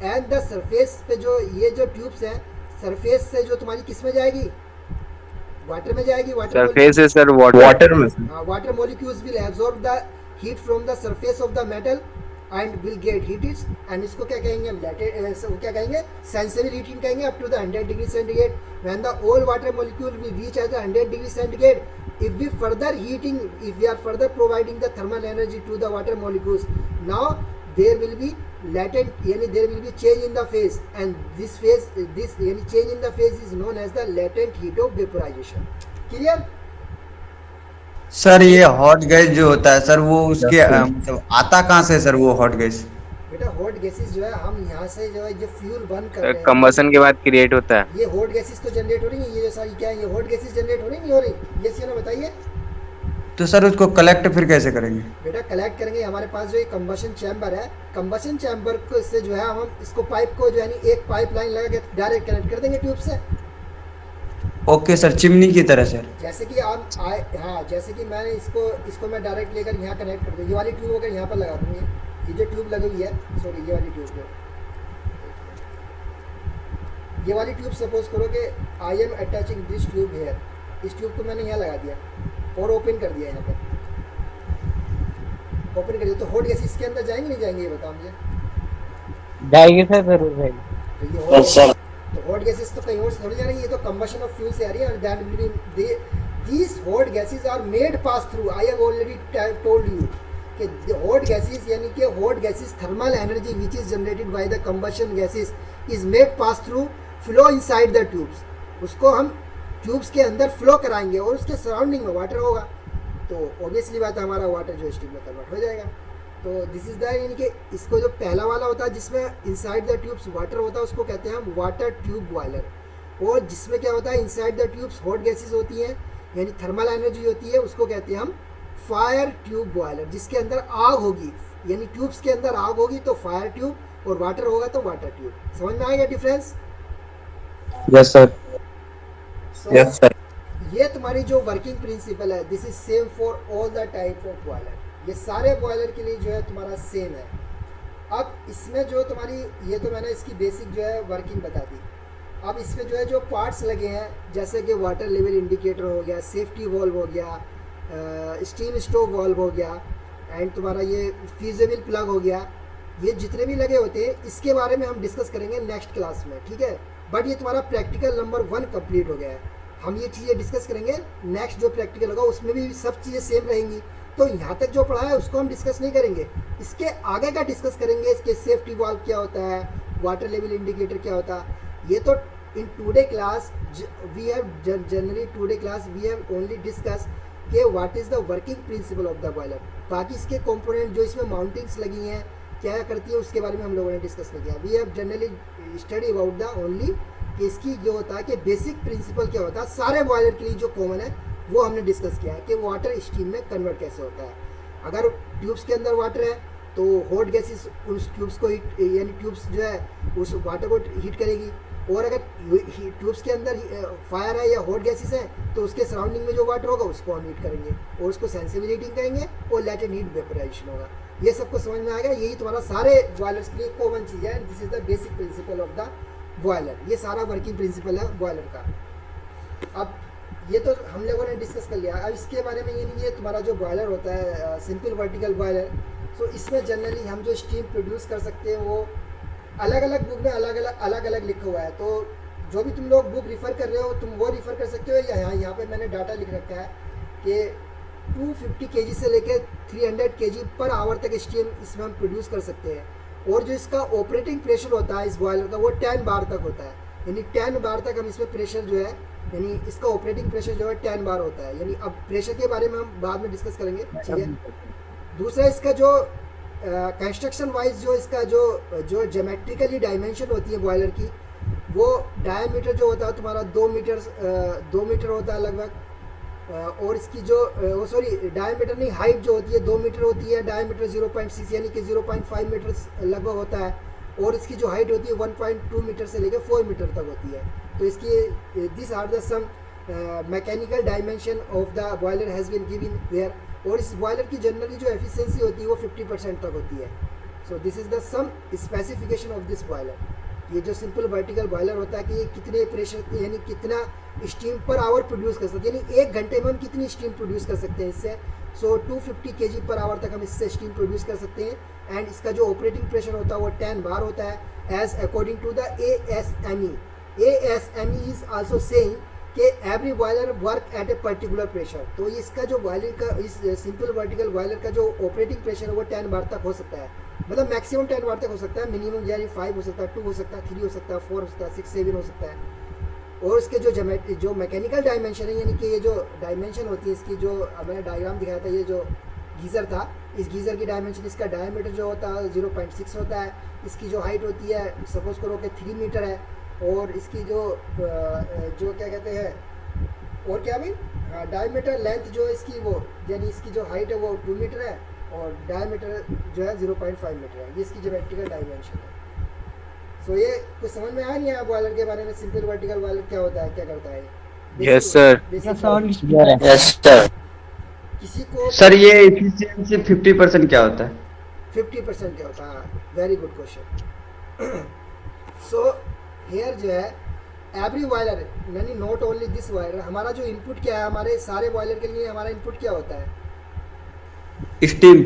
एंड द सरफेस पे जो ये जो ट्यूब्स है, सरफेस से जो तुम्हारी किस में जाएगी, वाटर में जाएगी। सरफेस है सर वाटर में water molecules will absorb the heat from the surface of the metal and will get heated, and इसको क्या कहेंगे हम, क्या कहेंगे, सेंसिबल हीटिंग कहेंगे up to the 100 degree centigrade. When the all water molecule will reach at the 100 degree centigrade, if we are further providing the thermal energy to the water molecules, now there will be latent, yani there will be change in the phase, and this yani change in the phase is known as the latent heat of vaporization. Clear? Sir ये hot gas जो होता है sir, वो उसके मतलब आता कहाँ से सर वो हॉट गैस? बेटा हॉट गैसेस जो है हम यहाँ से जो है जो फ्यूल बर्न कर रहे हैं, कंबसन के बाद क्रिएट होता है। ये हॉट गैसेस तो जनरेट हो रही है। ये जो सारी क्या है, ये हॉट गैसेस जनरेट हो रही नहीं हो रही, ये सी ना बताइए। तो सर उसको कलेक्ट फिर कैसे करेंगे? बेटा कलेक्ट करेंगे, हमारे पास जो ये कंबशन चैम्बर है, कंबशन चैम्बर को से जो है हम इसको पाइप को जो है एक पाइप लाइन लगा के डायरेक्ट कनेक्ट कर देंगे ट्यूब से। ओके सर, चिमनी की तरह सर। जैसे कि आप हाँ, जैसे कि मैंने इसको मैं डायरेक्ट लेकर यहाँ कनेक्ट कर दूँ, ये वाली ट्यूब होकर यहाँ पर लगा दूँगी, ये जो ट्यूब लगी हुई है, सॉरी ये वाली ट्यूब, ये वाली ट्यूब सपोज करो कि I am attaching this tube here, इस ट्यूब को मैंने यहाँ लगा दिया और ओपन कर दिया, यहाँ पर ओपन कर दिया, तो हॉट गैस इसके अंदर जाएंगे नहीं जाएंगे, ये बताओ मुझे। जाएगी सर, जरूर जाएगी। तो ये तो हॉट गैसेस तो कहीं और से थोड़ी जा रही है, ये तो कंबशन ऑफ फ्यूल से आ रही है। That will be these hot gases are made pass through, I have already told you कि हॉट गैसेस यानी कि hot gases thermal energy which is generated by the combustion gases is made pass through flow inside the tubes. उसको हम tubes के अंदर flow कराएंगे और उसके सराउंडिंग में वाटर होगा, तो ऑब्वियसली बात है हमारा वाटर जो स्टीम में कन्वर्ट हो जाएगा। तो दिस इज द, यानी कि इसको जो पहला वाला होता है जिसमें इनसाइड द ट्यूब्स वाटर होता है उसको कहते हैं हम वाटर ट्यूब बॉयलर, और जिसमें क्या होता है inside the tubes hot gases होती हैं यानी थर्मल एनर्जी होती है, उसको कहते हैं हम फायर ट्यूब बॉयलर। जिसके अंदर आग होगी यानी ट्यूब्स के अंदर आग होगी तो फायर ट्यूब, और वाटर होगा तो वाटर ट्यूब। समझ में आएगा difference? Yes sir. Yes sir. ये तुम्हारी जो वर्किंग प्रिंसिपल है, this is same for all the type of boiler. ये सारे बॉयलर के लिए जो है तुम्हारा सेम है। अब इसमें जो तुम्हारी, ये तो मैंने इसकी बेसिक जो है वर्किंग बता दी। अब इसमें जो है जो पार्ट्स लगे हैं, जैसे कि वाटर लेवल इंडिकेटर हो गया, सेफ्टी वॉल्व हो गया, स्टीम स्टोव वॉल्व हो गया, एंड तुम्हारा ये फ्यूजेबल प्लग हो गया, ये जितने भी लगे होते हैं इसके बारे में हम डिस्कस करेंगे नेक्स्ट क्लास में, ठीक है। बट ये तुम्हारा प्रैक्टिकल नंबर 1 कंप्लीट हो गया है। हम ये चीज़ें डिस्कस करेंगे नेक्स्ट जो प्रैक्टिकल होगा, उसमें भी सब चीज़ें सेम रहेंगी। तो यहाँ तक जो पढ़ा है उसको हम डिस्कस नहीं करेंगे, इसके आगे का डिस्कस करेंगे। इसके सेफ्टी वाल्व क्या होता है, वाटर लेवल इंडिकेटर क्या होता है, ये तो in today class we have generally today class we have only discuss कि what is the working principle of the boiler. बाकी इसके कंपोनेंट जो इसमें माउंटिंग्स लगी हैं क्या करती है उसके बारे में हम लोगों ने डिस्कस नहीं किया। We have generally study about the only कि इसकी जो होता है कि बेसिक प्रिंसिपल क्या होता है, सारे बॉयलर के लिए जो कॉमन है वो हमने डिस्कस किया है कि वाटर स्टीम में कन्वर्ट कैसे होता है। अगर ट्यूब्स के अंदर वाटर है तो हॉट गैसेस उस ट्यूब्स को हीट यानी ट्यूब्स जो है उस वाटर को हीट करेगी, और अगर ट्यूब्स के अंदर फायर है या हॉट गैसेस हैं तो उसके सराउंडिंग में जो वाटर होगा उसको हम हीट करेंगे और उसको सेंसिबल हीटिंग करेंगे और लेटेंट हीट वेपोराइजेशन होगा। ये सबको समझ में आएगा। यही तुम्हारा सारे बॉयलर्स के लिए कॉमन चीज़ है। This is the basic principle of the boiler. ये सारा वर्किंग प्रिंसिपल है बॉयलर का। अब ये तो हम लोगों ने डिस्कस कर लिया। अब इसके बारे में ये तुम्हारा जो बॉयलर होता है सिंपल वर्टिकल बॉयलर, तो इसमें जनरली हम जो स्टीम प्रोड्यूस कर सकते हैं वो अलग अलग बुक में अलग अलग लिखा हुआ है। तो जो भी तुम लोग बुक रिफ़र कर रहे हो तुम वो रिफ़र कर सकते हो, या यहाँ पे मैंने डाटा लिख रखा है कि 250 kg से लेकर 300 kg पर आवर तक स्टीम इसमें हम प्रोड्यूस कर सकते हैं। और जो इसका ऑपरेटिंग प्रेशर होता है इस बॉयलर का वो 10 बार तक होता है, यानी 10 बार तक हम इसमें प्रेशर जो है, यानी इसका ऑपरेटिंग प्रेशर जो है 10 बार होता है। यानी अब प्रेशर के बारे में हम बाद में डिस्कस करेंगे, ठीक है। दूसरा इसका जो कंस्ट्रक्शन वाइज जो इसका जो ज्योमेट्रिकली डायमेंशन होती है बॉयलर की, वो डायमीटर जो होता है तुम्हारा 2 मीटर होता है लगभग। और इसकी जो डायमीटर नहीं, हाइट जो होती है 2 मीटर होती है, डायमीटर 0.6 यानी कि 0.5 मीटर लगभग होता है। और इसकी जो हाइट होती है 1.2 मीटर से लेकर 4 मीटर तक होती है। तो इसकी this are the some mechanical dimension of the boiler has been given there. और इस बॉयलर की जनरली जो एफिशिएंसी होती है वो 50% तक होती है। So this is the some specification of this boiler. ये जो सिंपल वर्टिकल बॉयलर होता है कि ये कितने प्रेशर यानी कितना स्टीम पर आवर प्रोड्यूस कर सकते हैं, यानी 1 घंटे में हम कितनी स्टीम प्रोड्यूस कर सकते हैं इससे। सो 250 kg पर आवर तक हम इससे स्टीम प्रोड्यूस कर सकते हैं। एंड इसका जो ऑपरेटिंग प्रेशर होता है वो 10 बार होता है as according to the ASME। ASME is also saying कि every boiler work at a particular pressure. तो इसका जो बॉयलर का इस सिंपल वर्टिकल बॉयलर का जो ऑपरेटिंग प्रेशर है वो 10 बार तक हो सकता है, मतलब मैक्सिमम 10 बार तक हो सकता है। मिनिमम यानी 5 हो सकता है, 2 हो सकता है, 3 हो सकता है, 4 हो सकता है, 6, 7 हो सकता है। और इसके जो मैकेनिकल डायमेंशन है, यानी कि ये जो डायमेंशन होती है इसकी, जो मैंने डायग्राम दिखाया था, ये जो गीज़र था, इस गीज़र की डायमेंशन, इसका डायमीटर जो होता है 0.6 होता है। इसकी जो हाइट होती है सपोज करो कि 3 मीटर है। और इसकी जो क्या कहते हैं और क्या भी डायमीटर लेंथ जो है इसकी वो, यानी इसकी जो हाइट है वो 2 मीटर है और डायमीटर जो है 0.5 मीटर है। ये इसकी ज्योमेट्रिकल डायमेंशन है। सो ये कुछ समझ में आया नहीं है बॉयलर के बारे में, सिंपल वर्टिकल बॉयलर क्या होता है, क्या करता है? Yes sir. Yes sir. किसी को सर ये एफिशिएंसी 50% क्या होता है? 50% क्या होता है? Very good question. So here जो है एवरी बॉयलर, यानी नॉट ओनली दिस बॉयलर, हमारा जो इनपुट क्या है, हमारे सारे बॉयलर के लिए हमारा इनपुट क्या होता है? Steam,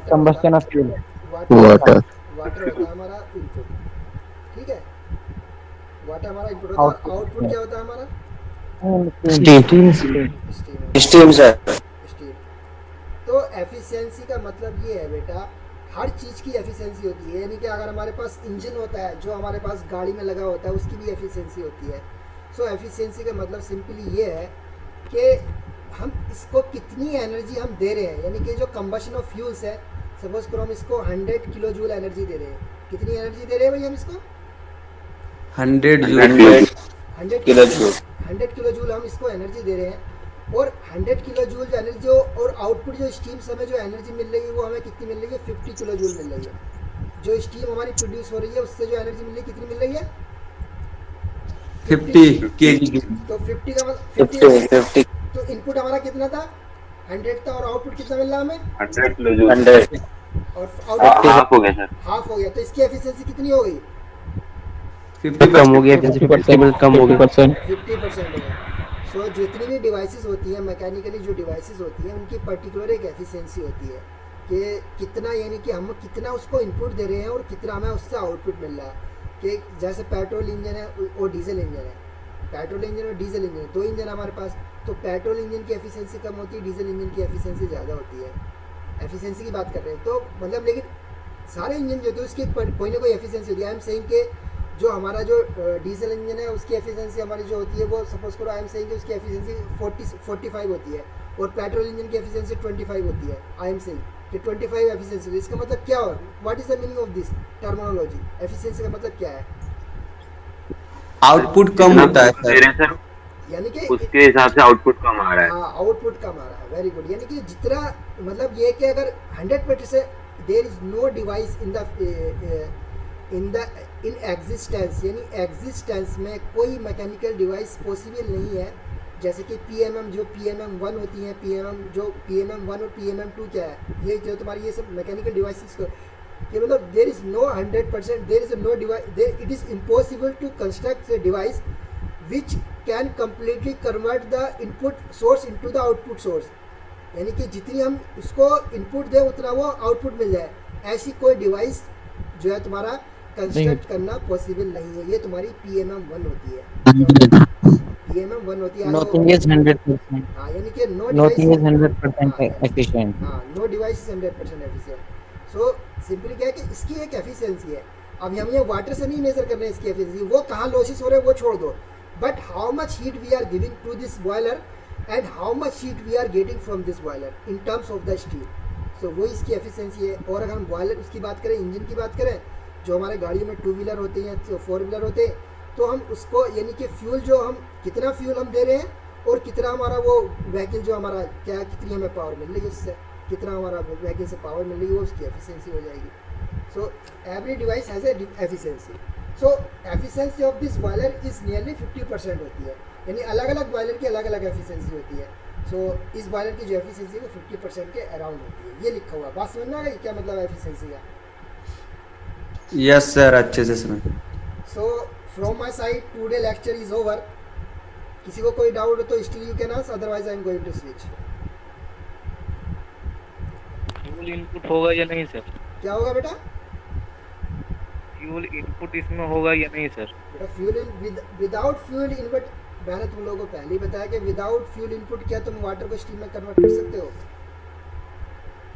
combustion of fuel, water होता है हमारा इनपुट, ठीक है। वाटर हमारा इनपुट होता है। आउटपुट क्या होता है हमारा? Steam sir. स्टीम। तो एफिशिएंसी का मतलब ये है बेटा, हर चीज़ की एफिशिएंसी होती है। यानी कि अगर हमारे पास इंजन होता है जो हमारे पास गाड़ी में लगा होता है, उसकी भी एफिशिएंसी होती है। सो एफिशिएंसी का मतलब सिंपली ये है कि हम इसको कितनी एनर्जी हम दे रहे हैं, यानी कि जो कंबशन ऑफ फ्यूल्स है, सपोज करो हम इसको 100 किलो जूल एनर्जी दे रहे हैं। कितनी एनर्जी दे रहे हैं भाई हम इसको? 100 किलो जूल हम इसको एनर्जी दे रहे हैं। और 100 किलो जूल जो एनर्जी और आउटपुट जो स्टीम से हमें जो एनर्जी मिल रही है वो हमें कितनी मिल रही है? 50 किलो जूल मिल रही है। जो स्टीम हमारी प्रोड्यूस हो रही है उससे जो एनर्जी मिल रही है कितनी मिल रही है? 50 kg। तो 50 का मतलब 50। तो इनपुट हमारा कितना था? 100 था। और आउटपुट कितना मिल रहा है हमें? 100 किलो जूल। 100 और आउटपुट हाफ हो गया सर। हाफ हो गया। तो इसकी एफिशिएंसी कितनी हो गई? 50 कम हो गया, 50% कम हो गया। 50% हो गया। सो जितनी भी डिवाइसेस होती हैं, मैकेनिकली जो डिवाइसेस होती हैं, उनकी पर्टिकुलर एक एफिशिएंसी होती है कि कितना, यानी कि हम कितना उसको इनपुट दे रहे हैं और कितना हमें उससे आउटपुट मिल रहा है। कि जैसे पेट्रोल इंजन है और डीजल इंजन है, पेट्रोल इंजन और डीजल इंजन, 2 इंजन हमारे पास। तो पेट्रोल इंजन की एफिशिएंसी कम होती है, डीजल इंजन की एफिशिएंसी ज़्यादा होती है। एफिशिएंसी की बात कर रहे हैं तो मतलब, लेकिन सारे इंजन जो होते हैं उसकी कोई ना कोई एफिशिएंसी होती है। आई एम सेइंग कि जो हमारा जो डीजल इंजन है उसकी एफिशिएंसी हमारी जो होती है वो सपोज करो आई एम सेइंग कि उसकी एफिशिएंसी 45 होती है और पेट्रोल इंजन की एफिशिएंसी 25 होती है। आई एम सेइंग कि 25 एफिशिएंसी। इसका मतलब क्या हो? What is the meaning of this terminology? Efficiency का मतलब क्या है? आउटपुट कम होता है सर, यानी कि उसके हिसाब से आउटपुट कम आ रहा है। हाँ, आउटपुट कम आ रहा है। Very good. यानी कि जितना मतलब ये कि अगर 100% there is no device in existence, यानी एग्जिस्टेंस में कोई मैकेनिकल डिवाइस पॉसिबल नहीं है। जैसे कि PMM, जो PMM1 होती हैं, जो PMM1 और PMM2 क्या है, ये जो तुम्हारी ये सब मैकेनिकल डिवाइसेस को, ये मतलब there is no 100%, there is no device, it is impossible to construct a device which can completely convert the input source into the output source, यानी कि जितनी हम उसको इनपुट दें उतना वो आउटपुट मिल जाए। ऐसी कोई डिवाइस जो है तुम्हारा कंस्ट्रक्ट करना पॉसिबल नहीं है। ये तुम्हारी PMM1 होती है। PMM1 होती है। Nothing is 100%. हाँ, यानी कि no Nothing is device 100% efficient. हाँ, no device is 100% efficient. So simply क्या है कि इसकी एक एफिशिएंसी है। अब हम ये वाटर से नहीं मेजर कर रहे हैं इसकी एफिशिएंसी, वो कहाँ लॉसेस हो रहे हैं वो छोड़ दो, but how much heat we are giving to this boiler and how much heat we are getting from this boiler in terms of the steam. So वो इसकी एफिशिएंसी है। और अगर हम बॉयलर उसकी बात करें, इंजन की बात करें, जो हमारे गाड़ियों में 2 व्हीलर होते हैं, 4 व्हीलर होते हैं, तो हम उसको यानी कि फ्यूल जो हम कितना फ्यूल हम दे रहे हैं और कितना हमारा वो व्हीकल जो हमारा क्या कितनी हमें पावर मिल रही है, उससे कितना हमारा व्हीकल से पावर मिल रही है, वो उसकी एफिशिएंसी हो जाएगी। So every device has a efficiency. So efficiency of this boiler is nearly 50% होती है, यानी अलग अलग बॉयलर की अलग अलग एफिशिएंसी होती है। सो इस बॉयलर की जो एफिशिएंसी है वो 50% के अराउंड होती है। ये लिखा हुआ बात समझ में आ गई क्या मतलब एफिशिएंसी का? यस सर, अच्छे से समझ। So from my side today lecture is over. किसी को कोई डाउट हो तो still you can ask, otherwise I am going to switch. Fuel input होगा या नहीं सर? क्या होगा बेटा? फ्यूल इनपुट इसमें होगा या नहीं सर? बेटा फ्यूल विदाउट फ्यूल इनपुट, मैंने तुम लोगों को पहले ही बताया कि विदाउट फ्यूल इनपुट क्या तुम वाटर को स्टीम में कन्वर्ट कर सकते हो?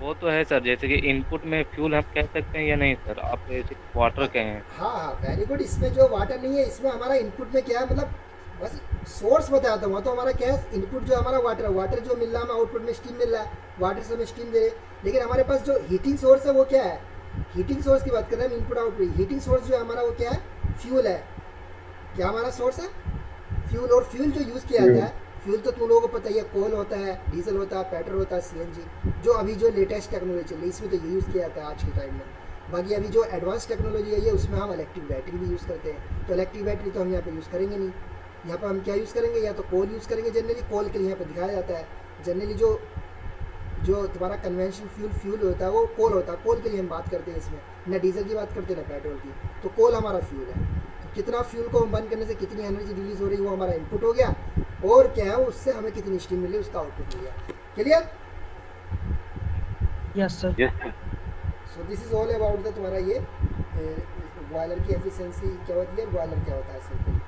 वो तो है सर, जैसे कि इनपुट में फ्यूल हम कह सकते हैं या नहीं सर? आप ऐसे वाटर कहें। हाँ हाँ, वेरी गुड। इसमें जो वाटर नहीं है, इसमें हमारा इनपुट में क्या है, मतलब बस सोर्स बताता हूँ। तो हमारा क्या है, इनपुट जो हमारा वाटर है, वाटर जो मिल रहा है हमें आउटपुट में स्टीम मिल रहा है, वाटर से हमें स्टीम दे रहे हैं। लेकिन हमारे पास जो हीटिंग सोर्स है वो क्या है, हीटिंग सोर्स की बात कर रहे हैं हम, इनपुट आउटपुट। हीटिंग सोर्स जो है हमारा वो क्या है, फ्यूल है। क्या हमारा सोर्स है? फ्यूल। और फ्यूल जो यूज़ किया जाता है, फ्यूल तो तुम लोगों को पता ही है, कोल होता है, डीजल होता है, पेट्रोल होता है, CNG, जो अभी जो लेटेस्ट टेक्नोलॉजी चल रही है इसमें तो ये यूज़ किया जाता है आज के टाइम में। बाकी अभी जो एडवांस टेक्नोलॉजी है ये, उसमें हम इलेक्ट्रिक बैटरी भी यूज़ करते हैं। तो इलेक्ट्रिक बैटरी तो हम यहाँ पे यूज़ करेंगे नहीं। यहाँ पर हम क्या यूज़ करेंगे, या तो कोल यूज़ करेंगे। जनरली कोल के लिए यहाँ पर दिखाया जाता है। जनरली जो तुम्हारा कन्वेंशनल फ्यूल होता है वो कोल होता है। कोल के लिए हम बात करते हैं इसमें, ना डीजल की बात करते हैं ना पेट्रोल की। तो कोल हमारा फ्यूल है। तो कितना फ्यूल को हम बर्न करने से कितनी एनर्जी रिलीज हो रही है वो हमारा इनपुट हो गया, और क्या है उससे हमें कितनी स्टीम मिली उसका आउटपुट हो गया। Clear? Yes sir. Yes sir. So this is all about the तुम्हारा ये बॉयलर की एफिशिएंसी क्या होती है, बॉयलर क्या होता है। सिंपल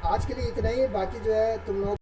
आज के लिए इतना ही। बाकी जो है तुम लोग